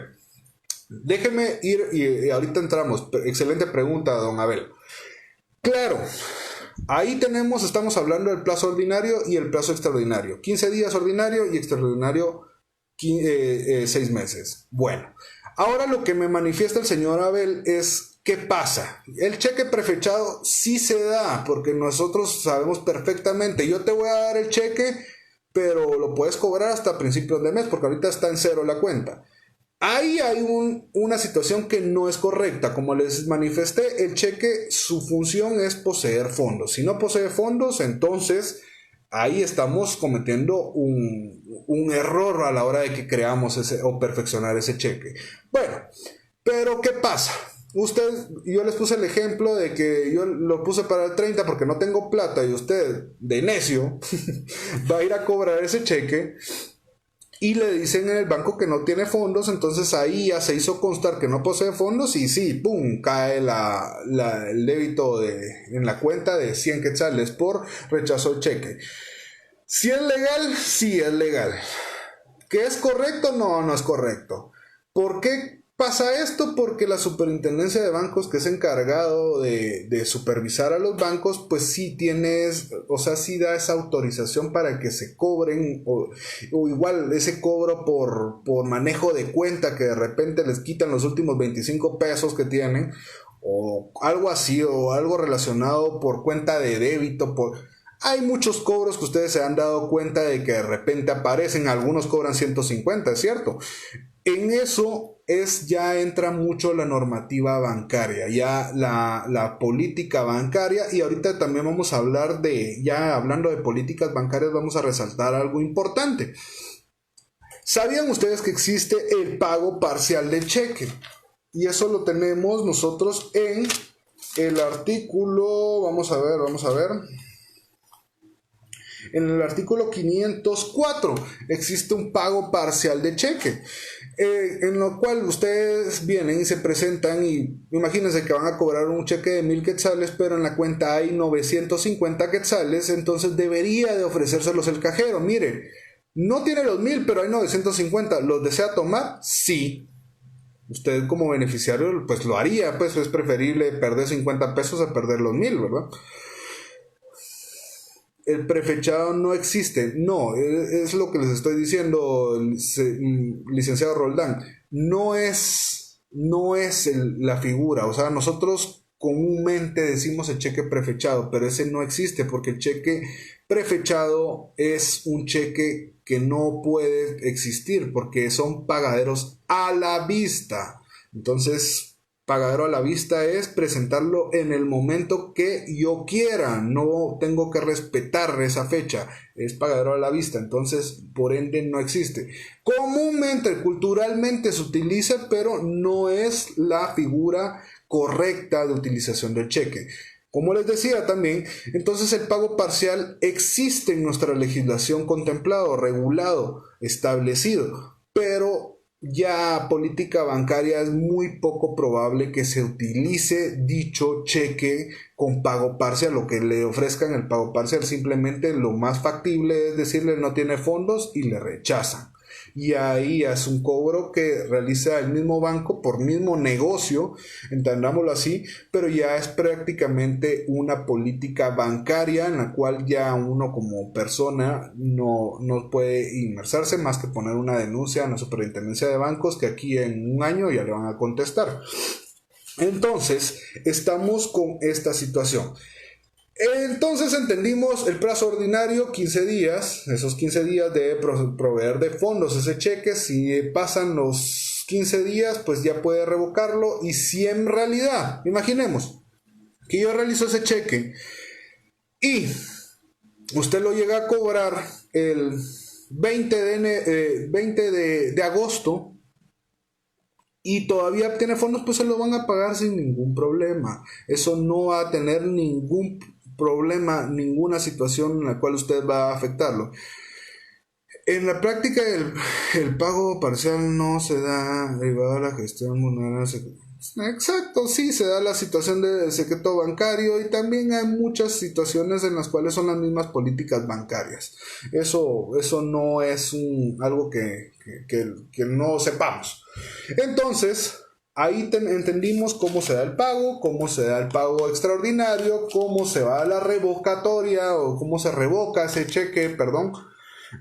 déjeme ir y ahorita entramos. Excelente pregunta, don Abel. Claro, ahí estamos hablando del plazo ordinario y el plazo extraordinario. 15 días ordinario y extraordinario 6 meses. Bueno, ahora lo que me manifiesta el señor Abel es ¿qué pasa? El cheque prefechado sí se da, porque nosotros sabemos perfectamente, yo te voy a dar el cheque, pero lo puedes cobrar hasta principios de mes, porque ahorita está en cero la cuenta. Ahí hay una situación que no es correcta. Como les manifesté, el cheque, su función es poseer fondos. Si no posee fondos, entonces ahí estamos cometiendo un error a la hora de que creamos o perfeccionar ese cheque. Bueno, pero ¿qué pasa? Yo les puse el ejemplo de que yo lo puse para el 30 porque no tengo plata y usted, de necio, va a ir a cobrar ese cheque y le dicen en el banco que no tiene fondos, entonces ahí ya se hizo constar que no posee fondos y sí, ¡pum!, cae el débito en la cuenta de 100 quetzales por rechazo de cheque. ¿Si es legal? Sí es legal. ¿Que es correcto? No, no es correcto. ¿Por qué pasa esto? Porque la superintendencia de bancos, que es encargado de supervisar a los bancos, pues sí sí da esa autorización para que se cobren, o igual ese cobro por manejo de cuenta, que de repente les quitan los últimos 25 pesos que tienen, o algo así, o algo relacionado por cuenta de débito, Hay muchos cobros que ustedes se han dado cuenta de que de repente aparecen, algunos cobran 150, ¿es cierto? En eso ya entra mucho la normativa bancaria, ya la política bancaria, y ahorita también vamos a hablar ya hablando de políticas bancarias, vamos a resaltar algo importante. ¿Sabían ustedes que existe el pago parcial de cheque? Y eso lo tenemos nosotros en el artículo, vamos a ver. En el artículo 504 existe un pago parcial de cheque, en lo cual ustedes vienen y se presentan y imagínense que van a cobrar un cheque de 1000 quetzales, pero en la cuenta hay 950 quetzales, entonces debería de ofrecérselos el cajero. Mire, no tiene los 1000, pero hay 950, ¿los desea tomar? Sí. Usted como beneficiario pues lo haría, pues es preferible perder 50 pesos a perder los 1000, ¿verdad? El prefechado no existe. No, es lo que les estoy diciendo, licenciado Roldán. No es la figura. O sea, nosotros comúnmente decimos el cheque prefechado, pero ese no existe porque el cheque prefechado es un cheque que no puede existir porque son pagaderos a la vista. Entonces, pagadero a la vista es presentarlo en el momento que yo quiera, no tengo que respetar esa fecha, es pagadero a la vista, entonces por ende no existe. Comúnmente, culturalmente se utiliza, pero no es la figura correcta de utilización del cheque. Como les decía también, entonces el pago parcial existe en nuestra legislación contemplado, regulado, establecido, pero ya política bancaria es muy poco probable que se utilice dicho cheque con pago parcial, o que le ofrezcan el pago parcial. Simplemente lo más factible es decirle no tiene fondos y le rechazan. Y ahí es un cobro que realiza el mismo banco por mismo negocio, entendámoslo así, pero ya es prácticamente una política bancaria en la cual ya uno como persona no puede inmersarse más que poner una denuncia a la superintendencia de bancos, que aquí en un año ya le van a contestar. Entonces, estamos con esta situación. Entonces entendimos el plazo ordinario, 15 días, esos 15 días de proveer de fondos ese cheque. Si pasan los 15 días, pues ya puede revocarlo. Y si en realidad, imaginemos que yo realizo ese cheque y usted lo llega a cobrar el 20 de agosto y todavía tiene fondos, pues se lo van a pagar sin ningún problema. Eso no va a tener ningún problema, ninguna situación en la cual usted va a afectarlo. En la práctica, el pago parcial no se da derivado de la gestión monetaria. Exacto, sí, se da la situación de secreto bancario y también hay muchas situaciones en las cuales son las mismas políticas bancarias. Eso no es algo que no sepamos. Entonces, ahí entendimos cómo se da el pago, cómo se da el pago extraordinario, cómo se va a la revocatoria o cómo se revoca ese cheque, perdón,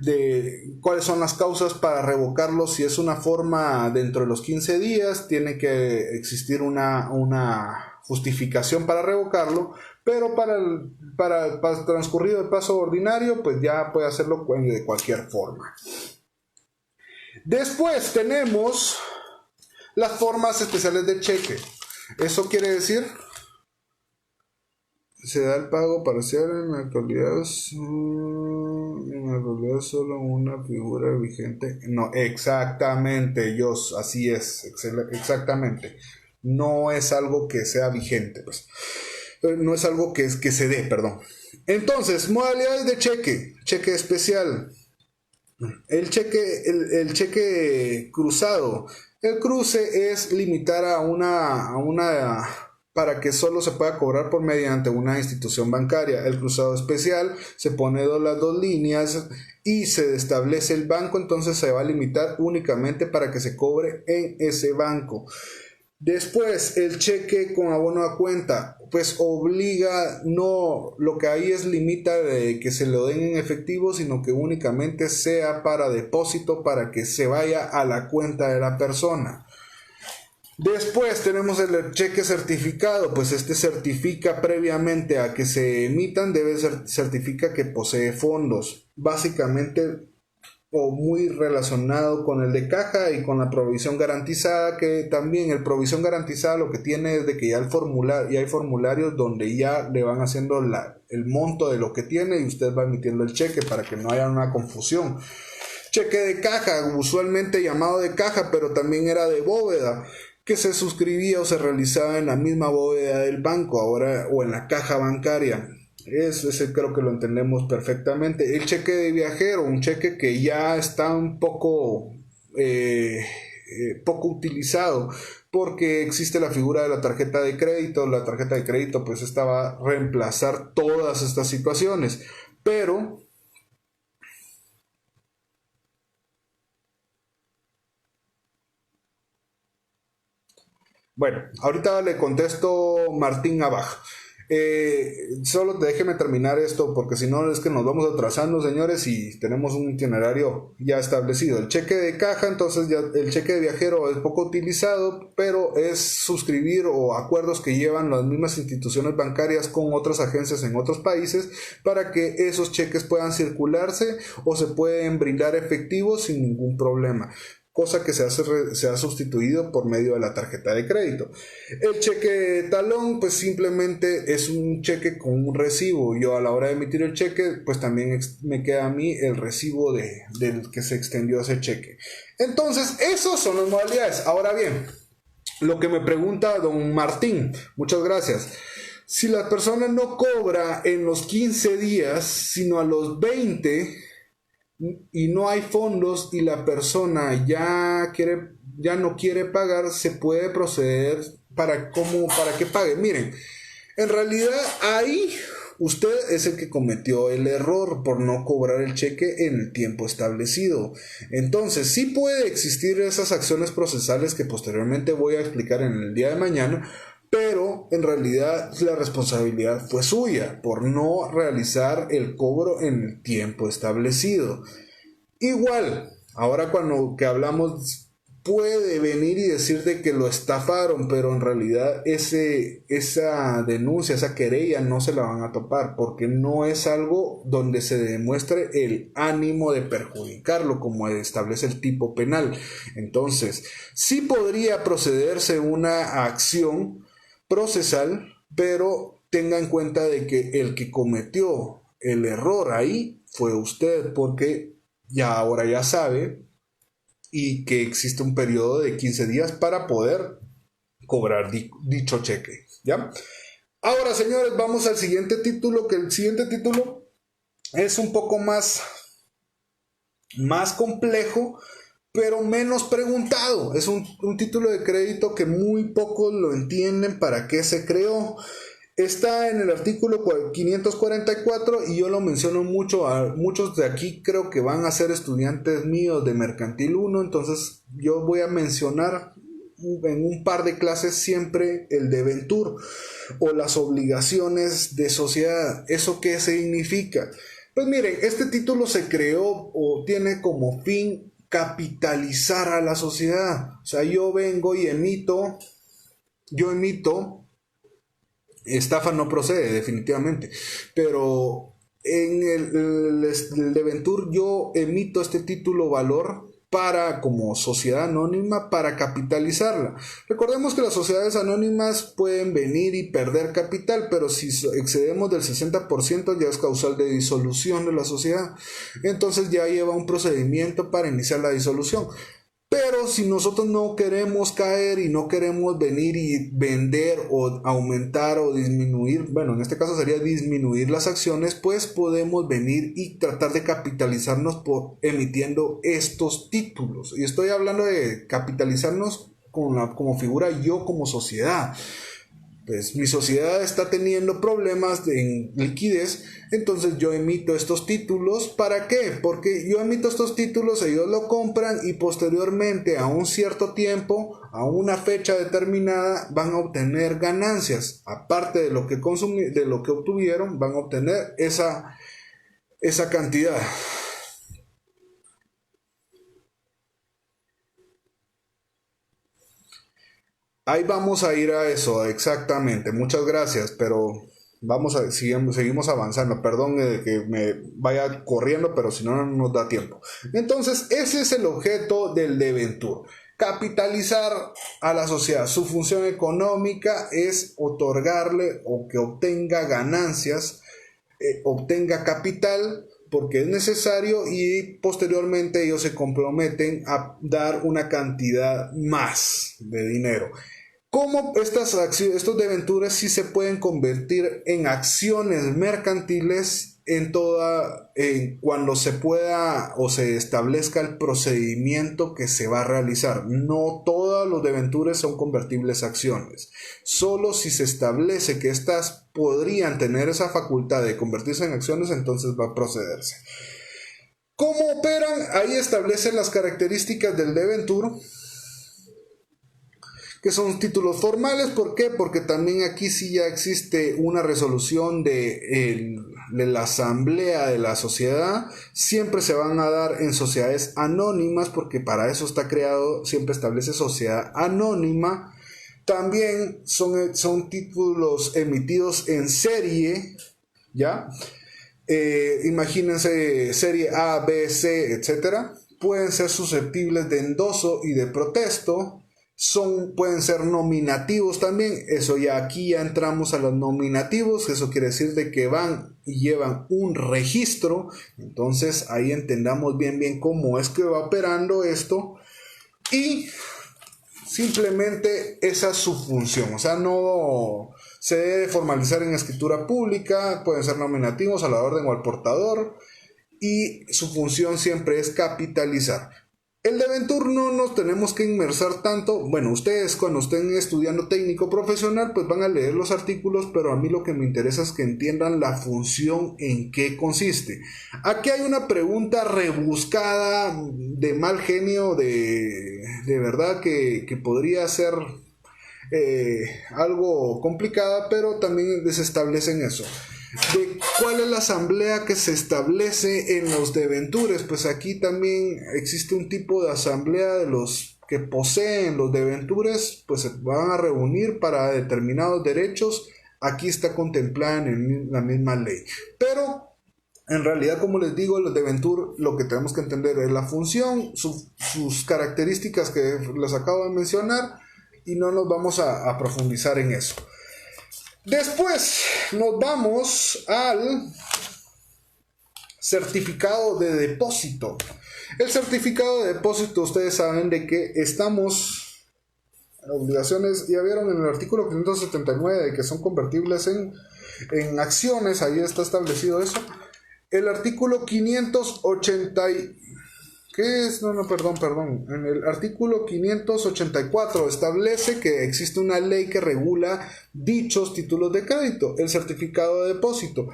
de cuáles son las causas para revocarlo. Si es una forma dentro de los 15 días, tiene que existir una justificación para revocarlo, pero para el transcurrido el plazo ordinario, pues ya puede hacerlo de cualquier forma. Después tenemos las formas especiales de cheque. Eso quiere decir, se da el pago parcial en la actualidad solo una figura vigente. No, exactamente, así es, exactamente. No es algo que sea vigente, pues. No es algo que se dé, perdón. Entonces, modalidades de cheque especial. El cheque cruzado. El cruce es limitar a una para que solo se pueda cobrar por mediante una institución bancaria. El cruzado especial se pone las dos líneas y se establece el banco, entonces se va a limitar únicamente para que se cobre en ese banco. Después, el cheque con abono a cuenta, pues obliga, no, lo que ahí es limita de que se lo den en efectivo, sino que únicamente sea para depósito, para que se vaya a la cuenta de la persona. Después tenemos el cheque certificado, pues este certifica previamente a que se emitan, certifica que posee fondos, básicamente o muy relacionado con el de caja y con la provisión garantizada, que también el provisión garantizada lo que tiene es de que ya hay formularios donde ya le van haciendo el monto de lo que tiene y usted va emitiendo el cheque para que no haya una confusión. Cheque de caja, usualmente llamado de caja, pero también era de bóveda, que se suscribía o se realizaba en la misma bóveda del banco, ahora o en la caja bancaria. Ese creo que lo entendemos perfectamente. El cheque de viajero, un cheque que ya está un poco utilizado porque existe la figura de la tarjeta de crédito. La tarjeta de crédito pues esta va a reemplazar todas estas situaciones, pero bueno, ahorita le contesto Martín Abaj. Solo déjeme terminar esto porque si no es que nos vamos atrasando, señores, y tenemos un itinerario ya establecido. El cheque de caja, entonces ya el cheque de viajero es poco utilizado, pero es suscribir o acuerdos que llevan las mismas instituciones bancarias con otras agencias en otros países para que esos cheques puedan circularse o se pueden brindar efectivos sin ningún problema, cosa que se ha sustituido por medio de la tarjeta de crédito. El cheque talón pues simplemente es un cheque con un recibo. Yo a la hora de emitir el cheque pues también me queda a mí el recibo del que se extendió ese cheque. Entonces esas son las modalidades. Ahora bien, lo que me pregunta don Martín, muchas gracias. Si la persona no cobra en los 15 días sino a los 20 y no hay fondos y la persona ya no quiere pagar, se puede proceder para que pague. Miren, en realidad ahí usted es el que cometió el error por no cobrar el cheque en el tiempo establecido. Entonces sí puede existir esas acciones procesales que posteriormente voy a explicar en el día de mañana, pero en realidad la responsabilidad fue suya por no realizar el cobro en el tiempo establecido. Igual, ahora cuando que hablamos puede venir y decir de que lo estafaron, pero en realidad esa denuncia, esa querella no se la van a topar porque no es algo donde se demuestre el ánimo de perjudicarlo como establece el tipo penal. Entonces, sí podría procederse una acción procesal, pero tenga en cuenta de que el que cometió el error ahí fue usted, porque ahora ya sabe y que existe un periodo de 15 días para poder cobrar dicho cheque, ¿ya? Ahora, señores, vamos al siguiente título, que el siguiente título es un poco más complejo, pero menos preguntado. Es un título de crédito que muy pocos lo entienden para qué se creó. Está en el artículo 544 y yo lo menciono mucho. Muchos de aquí creo que van a ser estudiantes míos de Mercantil 1, entonces yo voy a mencionar en un par de clases siempre el debentur o las obligaciones de sociedad. ¿Eso qué significa? Pues miren, este título se creó o tiene como fin capitalizar a la sociedad. O sea, yo vengo y emito, estafa no procede definitivamente, pero en el debentur yo emito este título valor para, como sociedad anónima, para capitalizarla. Recordemos que las sociedades anónimas pueden venir y perder capital, pero si excedemos del 60% ya es causal de disolución de la sociedad. Entonces ya lleva un procedimiento para iniciar la disolución. Pero si nosotros no queremos caer y no queremos venir y vender o aumentar o disminuir, bueno, en este caso sería disminuir las acciones, pues podemos venir y tratar de capitalizarnos emitiendo estos títulos. Y estoy hablando de capitalizarnos como figura yo como sociedad. Pues mi sociedad está teniendo problemas en liquidez, entonces yo emito estos títulos. ¿Para qué? Porque yo emito estos títulos, ellos lo compran y posteriormente a un cierto tiempo, a una fecha determinada, van a obtener ganancias. Aparte de lo que de lo que obtuvieron, van a obtener esa cantidad. Ahí vamos a ir a eso, exactamente. Muchas gracias, pero seguimos avanzando. Perdón que me vaya corriendo, pero si no, no nos da tiempo. Entonces, ese es el objeto del debentur. Capitalizar a la sociedad. Su función económica es otorgarle o que obtenga ganancias, obtenga capital, porque es necesario, y posteriormente ellos se comprometen a dar una cantidad más de dinero. ¿Cómo estos debentures sí se pueden convertir en acciones mercantiles cuando se pueda o se establezca el procedimiento que se va a realizar? No todos los debentures son convertibles a acciones. Solo si se establece que estas podrían tener esa facultad de convertirse en acciones, entonces va a procederse. ¿Cómo operan? Ahí establecen las características del debentur, que son títulos formales. ¿Por qué? Porque también aquí sí ya existe una resolución de la asamblea de la sociedad. Siempre se van a dar en sociedades anónimas, porque para eso está creado, siempre establece sociedad anónima. También son títulos emitidos en serie, ¿ya? Imagínense serie A, B, C, etc. Pueden ser susceptibles de endoso y de protesto. Pueden ser nominativos también. Eso ya aquí ya entramos a los nominativos. Eso quiere decir de que van y llevan un registro. Entonces ahí entendamos bien cómo es que va operando esto. Y simplemente esa es su función. O sea, no se debe formalizar en escritura pública. Pueden ser nominativos a la orden o al portador. Y su función siempre es capitalizar. El debentur no nos tenemos que inmersar tanto. Bueno, ustedes cuando estén estudiando técnico profesional pues van a leer los artículos, pero a mí lo que me interesa es que entiendan la función en qué consiste. Aquí hay una pregunta rebuscada de mal genio, de verdad que podría ser algo complicada, pero también desestablecen eso. ¿De cuál es la asamblea que se establece en los debentures? Pues aquí también existe un tipo de asamblea de los que poseen los debentures, pues se van a reunir para determinados derechos. Aquí está contemplada en la misma ley. Pero en realidad, como les digo, los debentur lo que tenemos que entender es la función, sus características que les acabo de mencionar, y no nos vamos a profundizar en eso. Después nos vamos al certificado de depósito. El certificado de depósito, ustedes saben de que estamos en obligaciones, ya vieron en el artículo 579 de que son convertibles en acciones, ahí está establecido eso. El artículo 580 ¿qué es? Perdón. En el artículo 584 establece que existe una ley que regula dichos títulos de crédito, el certificado de depósito,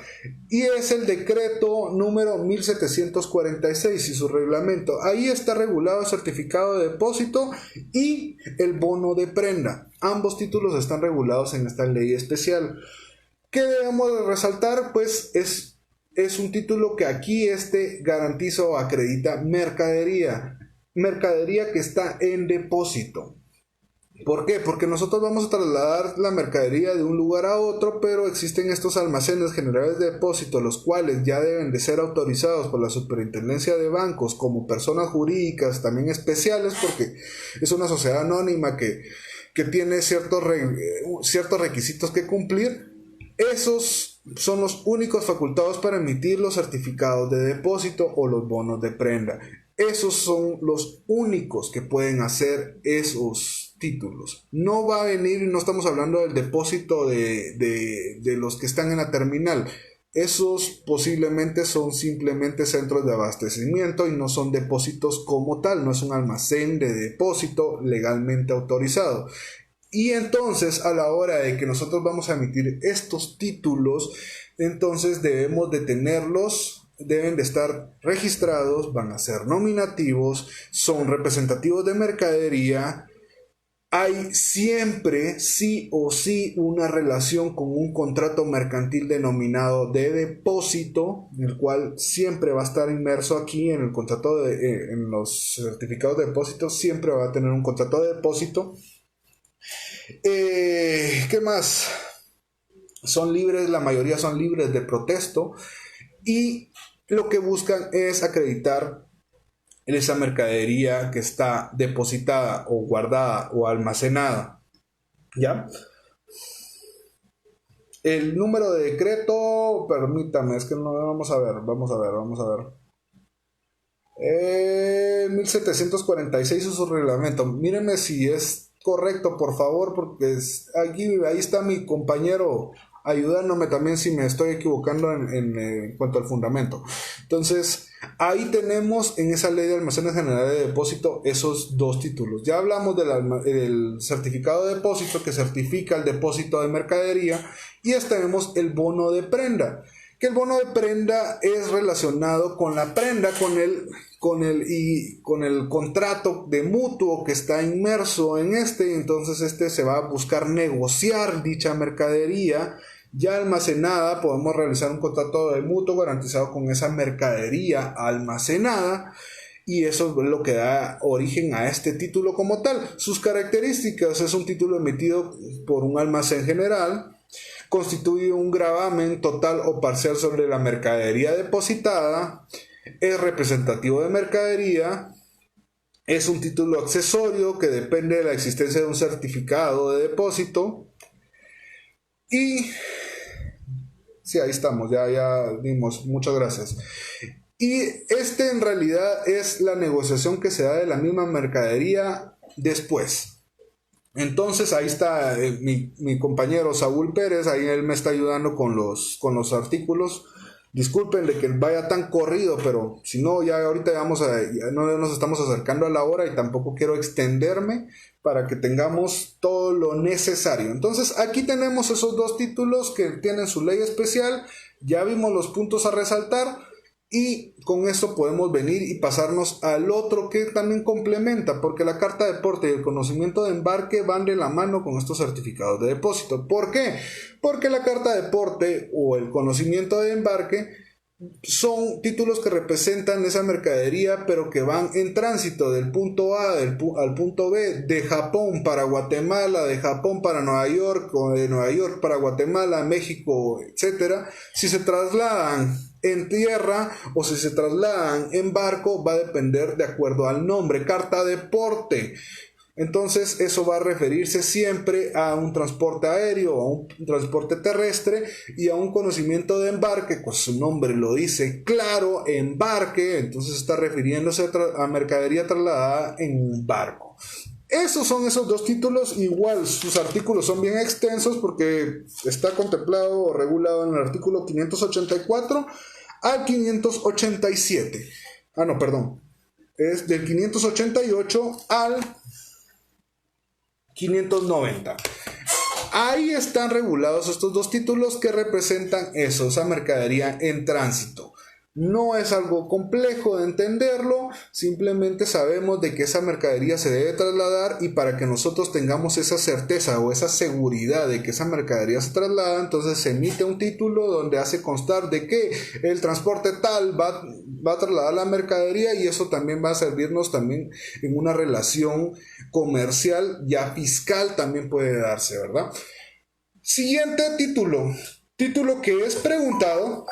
y es el decreto número 1746 y su reglamento. Ahí está regulado el certificado de depósito y el bono de prenda. Ambos títulos están regulados en esta ley especial. ¿Qué debemos de resaltar? Pues es un título que aquí garantiza o acredita mercadería que está en depósito. ¿Por qué? Porque nosotros vamos a trasladar la mercadería de un lugar a otro, pero existen estos almacenes generales de depósito, los cuales ya deben de ser autorizados por la Superintendencia de Bancos como personas jurídicas también especiales, porque es una sociedad anónima que tiene ciertos requisitos que cumplir. Esos son los únicos facultados para emitir los certificados de depósito o los bonos de prenda. Esos son los únicos que pueden hacer esos títulos. No va a venir, no estamos hablando del depósito de los que están en la terminal. Esos posiblemente son simplemente centros de abastecimiento y no son depósitos como tal, no es un almacén de depósito legalmente autorizado. Y entonces, a la hora de que nosotros vamos a emitir estos títulos, entonces debemos de tenerlos, deben de estar registrados, van a ser nominativos, son representativos de mercadería. Hay siempre, sí o sí, una relación con un contrato mercantil denominado de depósito, el cual siempre va a estar inmerso aquí en el contrato en los certificados de depósito, siempre va a tener un contrato de depósito. ¿Qué más? Son libres, la mayoría son libres de protesto y lo que buscan es acreditar esa mercadería que está depositada o guardada o almacenada. ¿Ya? El número de decreto, permítame, es que no, vamos a ver. 1746 es su reglamento. Mírenme si es correcto, por favor, porque ahí está mi compañero ayudándome también si me estoy equivocando en cuanto al fundamento. Entonces, ahí tenemos en esa ley de almacenes generales de depósito esos dos títulos. Ya hablamos del certificado de depósito que certifica el depósito de mercadería, y tenemos el bono de prenda, que el bono de prenda es relacionado con la prenda, con el contrato de mutuo que está inmerso en entonces se va a buscar negociar dicha mercadería ya almacenada. Podemos realizar un contrato de mutuo garantizado con esa mercadería almacenada, y eso es lo que da origen a este título como tal. Sus características: es un título emitido por un almacén general, constituye un gravamen total o parcial sobre la mercadería depositada, es representativo de mercadería, es un título accesorio que depende de la existencia de un certificado de depósito. Y sí, ahí estamos, ya dimos, muchas gracias. Y en realidad es la negociación que se da de la misma mercadería después. Entonces ahí está mi compañero Saúl Pérez, ahí él me está ayudando con los artículos. Discúlpenle que vaya tan corrido, pero si no, ya ahorita ya no nos estamos acercando a la hora y tampoco quiero extenderme para que tengamos todo lo necesario. Entonces aquí tenemos esos dos títulos que tienen su ley especial, ya vimos los puntos a resaltar, y con esto podemos venir y pasarnos al otro que también complementa, porque la carta de porte y el conocimiento de embarque van de la mano con estos certificados de depósito. ¿Por qué? Porque la carta de porte o el conocimiento de embarque son títulos que representan esa mercadería, pero que van en tránsito del punto A al punto B, de Japón para Guatemala, de Japón para Nueva York, o de Nueva York para Guatemala, México, etc. Si se trasladan en tierra o si se trasladan en barco, va a depender de acuerdo al nombre. Carta de porte. Entonces eso va a referirse siempre a un transporte aéreo, a un transporte terrestre y a un conocimiento de embarque, pues su nombre lo dice claro, embarque, entonces está refiriéndose a mercadería trasladada en un barco. Esos son esos dos títulos, igual sus artículos son bien extensos porque está contemplado o regulado en el artículo 584 al 587. Ah, no, perdón. Es del 588 al 590. Ahí están regulados estos dos títulos que representan eso, esa mercadería en tránsito. No es algo complejo de entenderlo, simplemente sabemos de que esa mercadería se debe trasladar y para que nosotros tengamos esa certeza o esa seguridad de que esa mercadería se traslada, entonces se emite un título donde hace constar de que el transporte tal va a trasladar la mercadería y eso también va a servirnos también en una relación comercial, ya fiscal también puede darse, ¿verdad? Siguiente título que es preguntado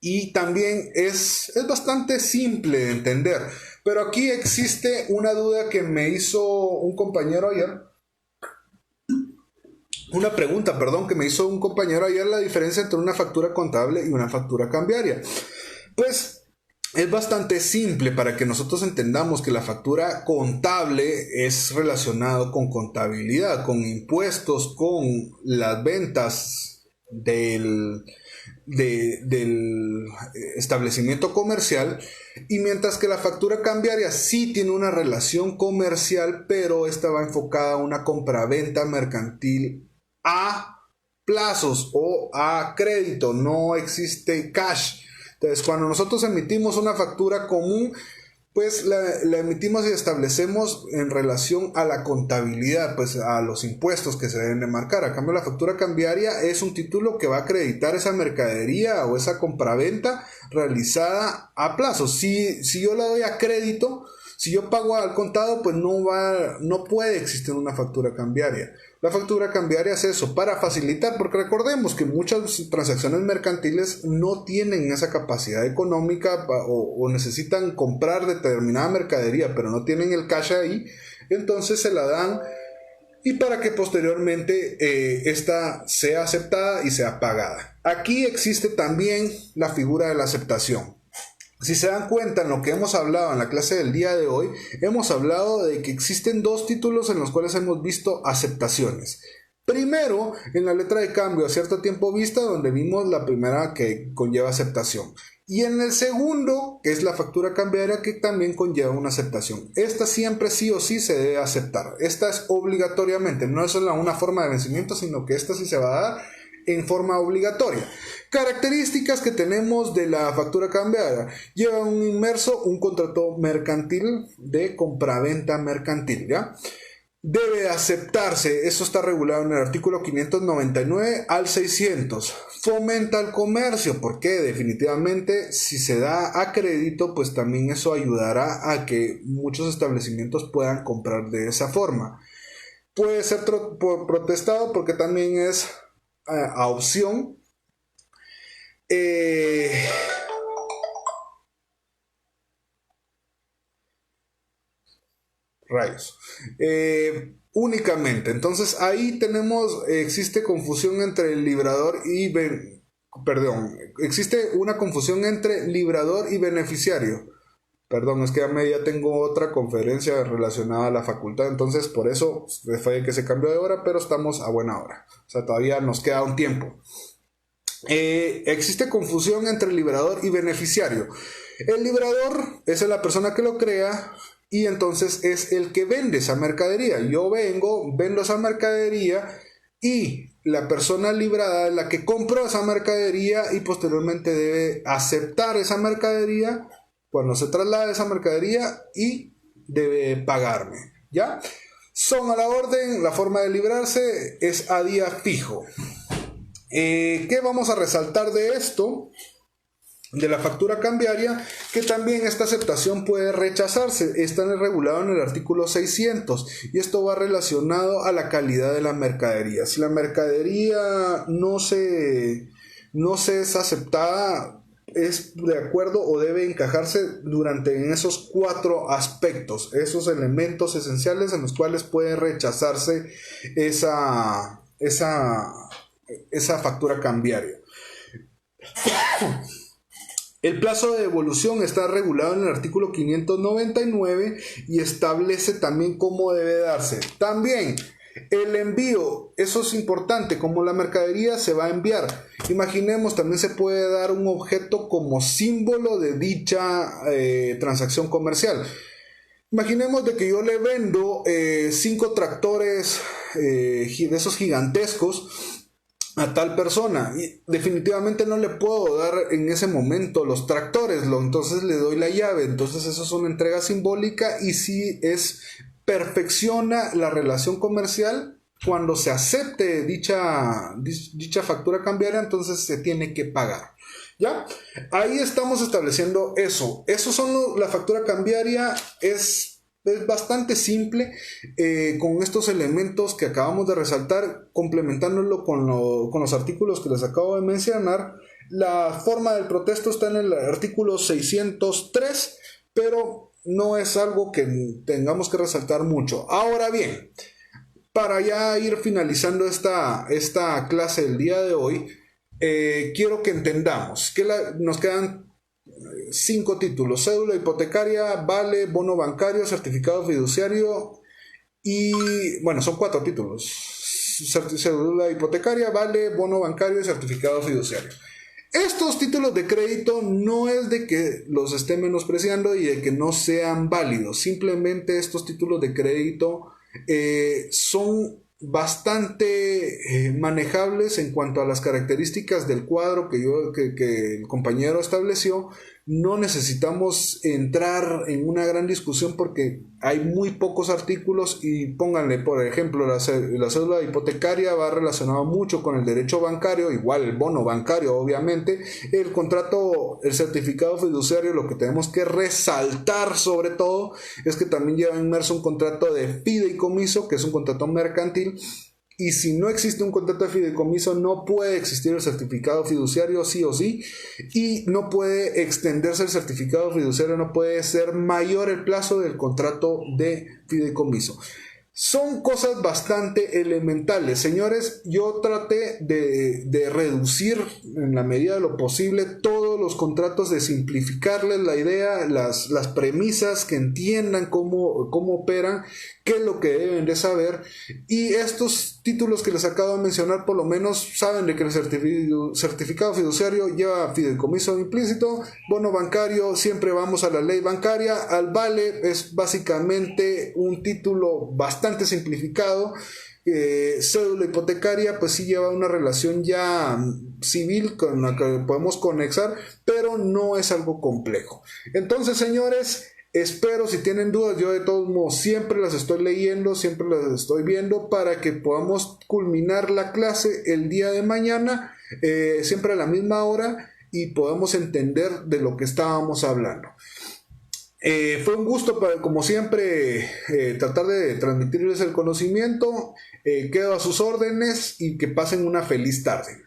y también es bastante simple de entender, pero aquí existe una duda que me hizo un compañero ayer, una pregunta, perdón, que me hizo un compañero ayer, la diferencia entre una factura contable y una factura cambiaria. Pues es bastante simple para que nosotros entendamos que la factura contable es relacionado con contabilidad, con impuestos, con las ventas del establecimiento comercial, y mientras que la factura cambiaria sí tiene una relación comercial, pero esta va enfocada a una compraventa mercantil a plazos o a crédito, no existe cash. Entonces, cuando nosotros emitimos una factura común, pues la emitimos y establecemos en relación a la contabilidad, pues a los impuestos que se deben de marcar. A cambio, la factura cambiaria es un título que va a acreditar esa mercadería o esa compraventa realizada a plazo. Si yo la doy a crédito, si yo pago al contado, pues no puede existir una factura cambiaria. La factura cambiaria es eso, para facilitar, porque recordemos que muchas transacciones mercantiles no tienen esa capacidad económica o necesitan comprar determinada mercadería, pero no tienen el cash ahí, entonces se la dan y para que posteriormente esta sea aceptada y sea pagada. Aquí existe también la figura de la aceptación. Si se dan cuenta en lo que hemos hablado en la clase del día de hoy, hemos hablado de que existen dos títulos en los cuales hemos visto aceptaciones. Primero, en la letra de cambio a cierto tiempo vista, donde vimos la primera que conlleva aceptación. Y en el segundo, que es la factura cambiaria, que también conlleva una aceptación. Esta siempre sí o sí se debe aceptar. Esta es obligatoriamente, no es solo una forma de vencimiento, sino que esta sí se va a dar en forma obligatoria. Características que tenemos de la factura cambiaria: lleva un inmerso un contrato mercantil de compraventa mercantil, ¿ya? Debe aceptarse, eso está regulado en el artículo 599 al 600. Fomenta el comercio, porque definitivamente si se da a crédito, pues también eso ayudará a que muchos establecimientos puedan comprar de esa forma. Puede ser protestado porque también es a opción. Rayos. Únicamente. Entonces ahí existe confusión entre el librador y existe una confusión entre librador y beneficiario. Perdón, es que ya tengo otra conferencia relacionada a la facultad, entonces por eso fue que se cambió de hora, pero estamos a buena hora. O sea, todavía nos queda un tiempo. Existe confusión entre librador y beneficiario. El librador es la persona que lo crea y entonces es el que vende esa mercadería. Yo vendo esa mercadería y la persona librada es la que compró esa mercadería y posteriormente debe aceptar esa mercadería cuando se traslada esa mercadería y debe pagarme, ¿ya? Son a la orden, la forma de librarse es a día fijo. ¿Qué vamos a resaltar de esto? De la factura cambiaria, que también esta aceptación puede rechazarse. Está regulado en el artículo 600 y esto va relacionado a la calidad de la mercadería. Si la mercadería no se es aceptada es de acuerdo o debe encajarse en esos 4 aspectos, esos elementos esenciales en los cuales puede rechazarse esa factura cambiaria. El plazo de devolución está regulado en el artículo 599 y establece también cómo debe darse. También el envío, eso es importante, como la mercadería se va a enviar. Imaginemos, también se puede dar un objeto como símbolo de dicha transacción comercial. Imaginemos de que yo le vendo 5 tractores de esos gigantescos a tal persona y definitivamente no le puedo dar en ese momento los tractores, entonces le doy la llave. Entonces eso es una entrega simbólica y sí perfecciona la relación comercial. Cuando se acepte dicha factura cambiaria, entonces se tiene que pagar. ¿Ya? Ahí estamos estableciendo eso. La factura cambiaria es bastante simple, con estos elementos que acabamos de resaltar, complementándolo con los artículos que les acabo de mencionar. La forma del protesto está en el artículo 603, pero no es algo que tengamos que resaltar mucho. Ahora bien, para ya ir finalizando esta clase del día de hoy, quiero que entendamos que nos quedan 5 títulos: cédula hipotecaria, vale, bono bancario, certificado fiduciario y, bueno, son 4 títulos: cédula hipotecaria, vale, bono bancario y certificado fiduciario. Estos títulos de crédito no es de que los esté menospreciando y de que no sean válidos. Simplemente estos títulos de crédito son bastante manejables en cuanto a las características del cuadro que el compañero estableció. No necesitamos entrar en una gran discusión porque hay muy pocos artículos y pónganle, por ejemplo, la cédula hipotecaria va relacionado mucho con el derecho bancario, igual el bono bancario, obviamente. El contrato, el certificado fiduciario, lo que tenemos que resaltar sobre todo es que también lleva inmerso un contrato de fideicomiso, que es un contrato mercantil. Y si no existe un contrato de fideicomiso, no puede existir el certificado fiduciario sí o sí, y no puede extenderse el certificado fiduciario, no puede ser mayor el plazo del contrato de fideicomiso. Son cosas bastante elementales, señores. Yo traté de reducir en la medida de lo posible todos los contratos, de simplificarles la idea, las premisas, que entiendan cómo operan, qué es lo que deben de saber. Y estos títulos que les acabo de mencionar, por lo menos saben de que el certificado fiduciario lleva fideicomiso implícito, bono bancario, siempre vamos a la ley bancaria, al vale es básicamente un título bastante simplificado. Cédula hipotecaria pues sí lleva una relación ya civil con la que podemos conexar, pero no es algo complejo. Entonces, señores, espero, si tienen dudas, yo de todos modos siempre las estoy leyendo, siempre las estoy viendo para que podamos culminar la clase el día de mañana, siempre a la misma hora, y podamos entender de lo que estábamos hablando. Fue un gusto, como siempre, tratar de transmitirles el conocimiento. Quedo a sus órdenes y que pasen una feliz tarde.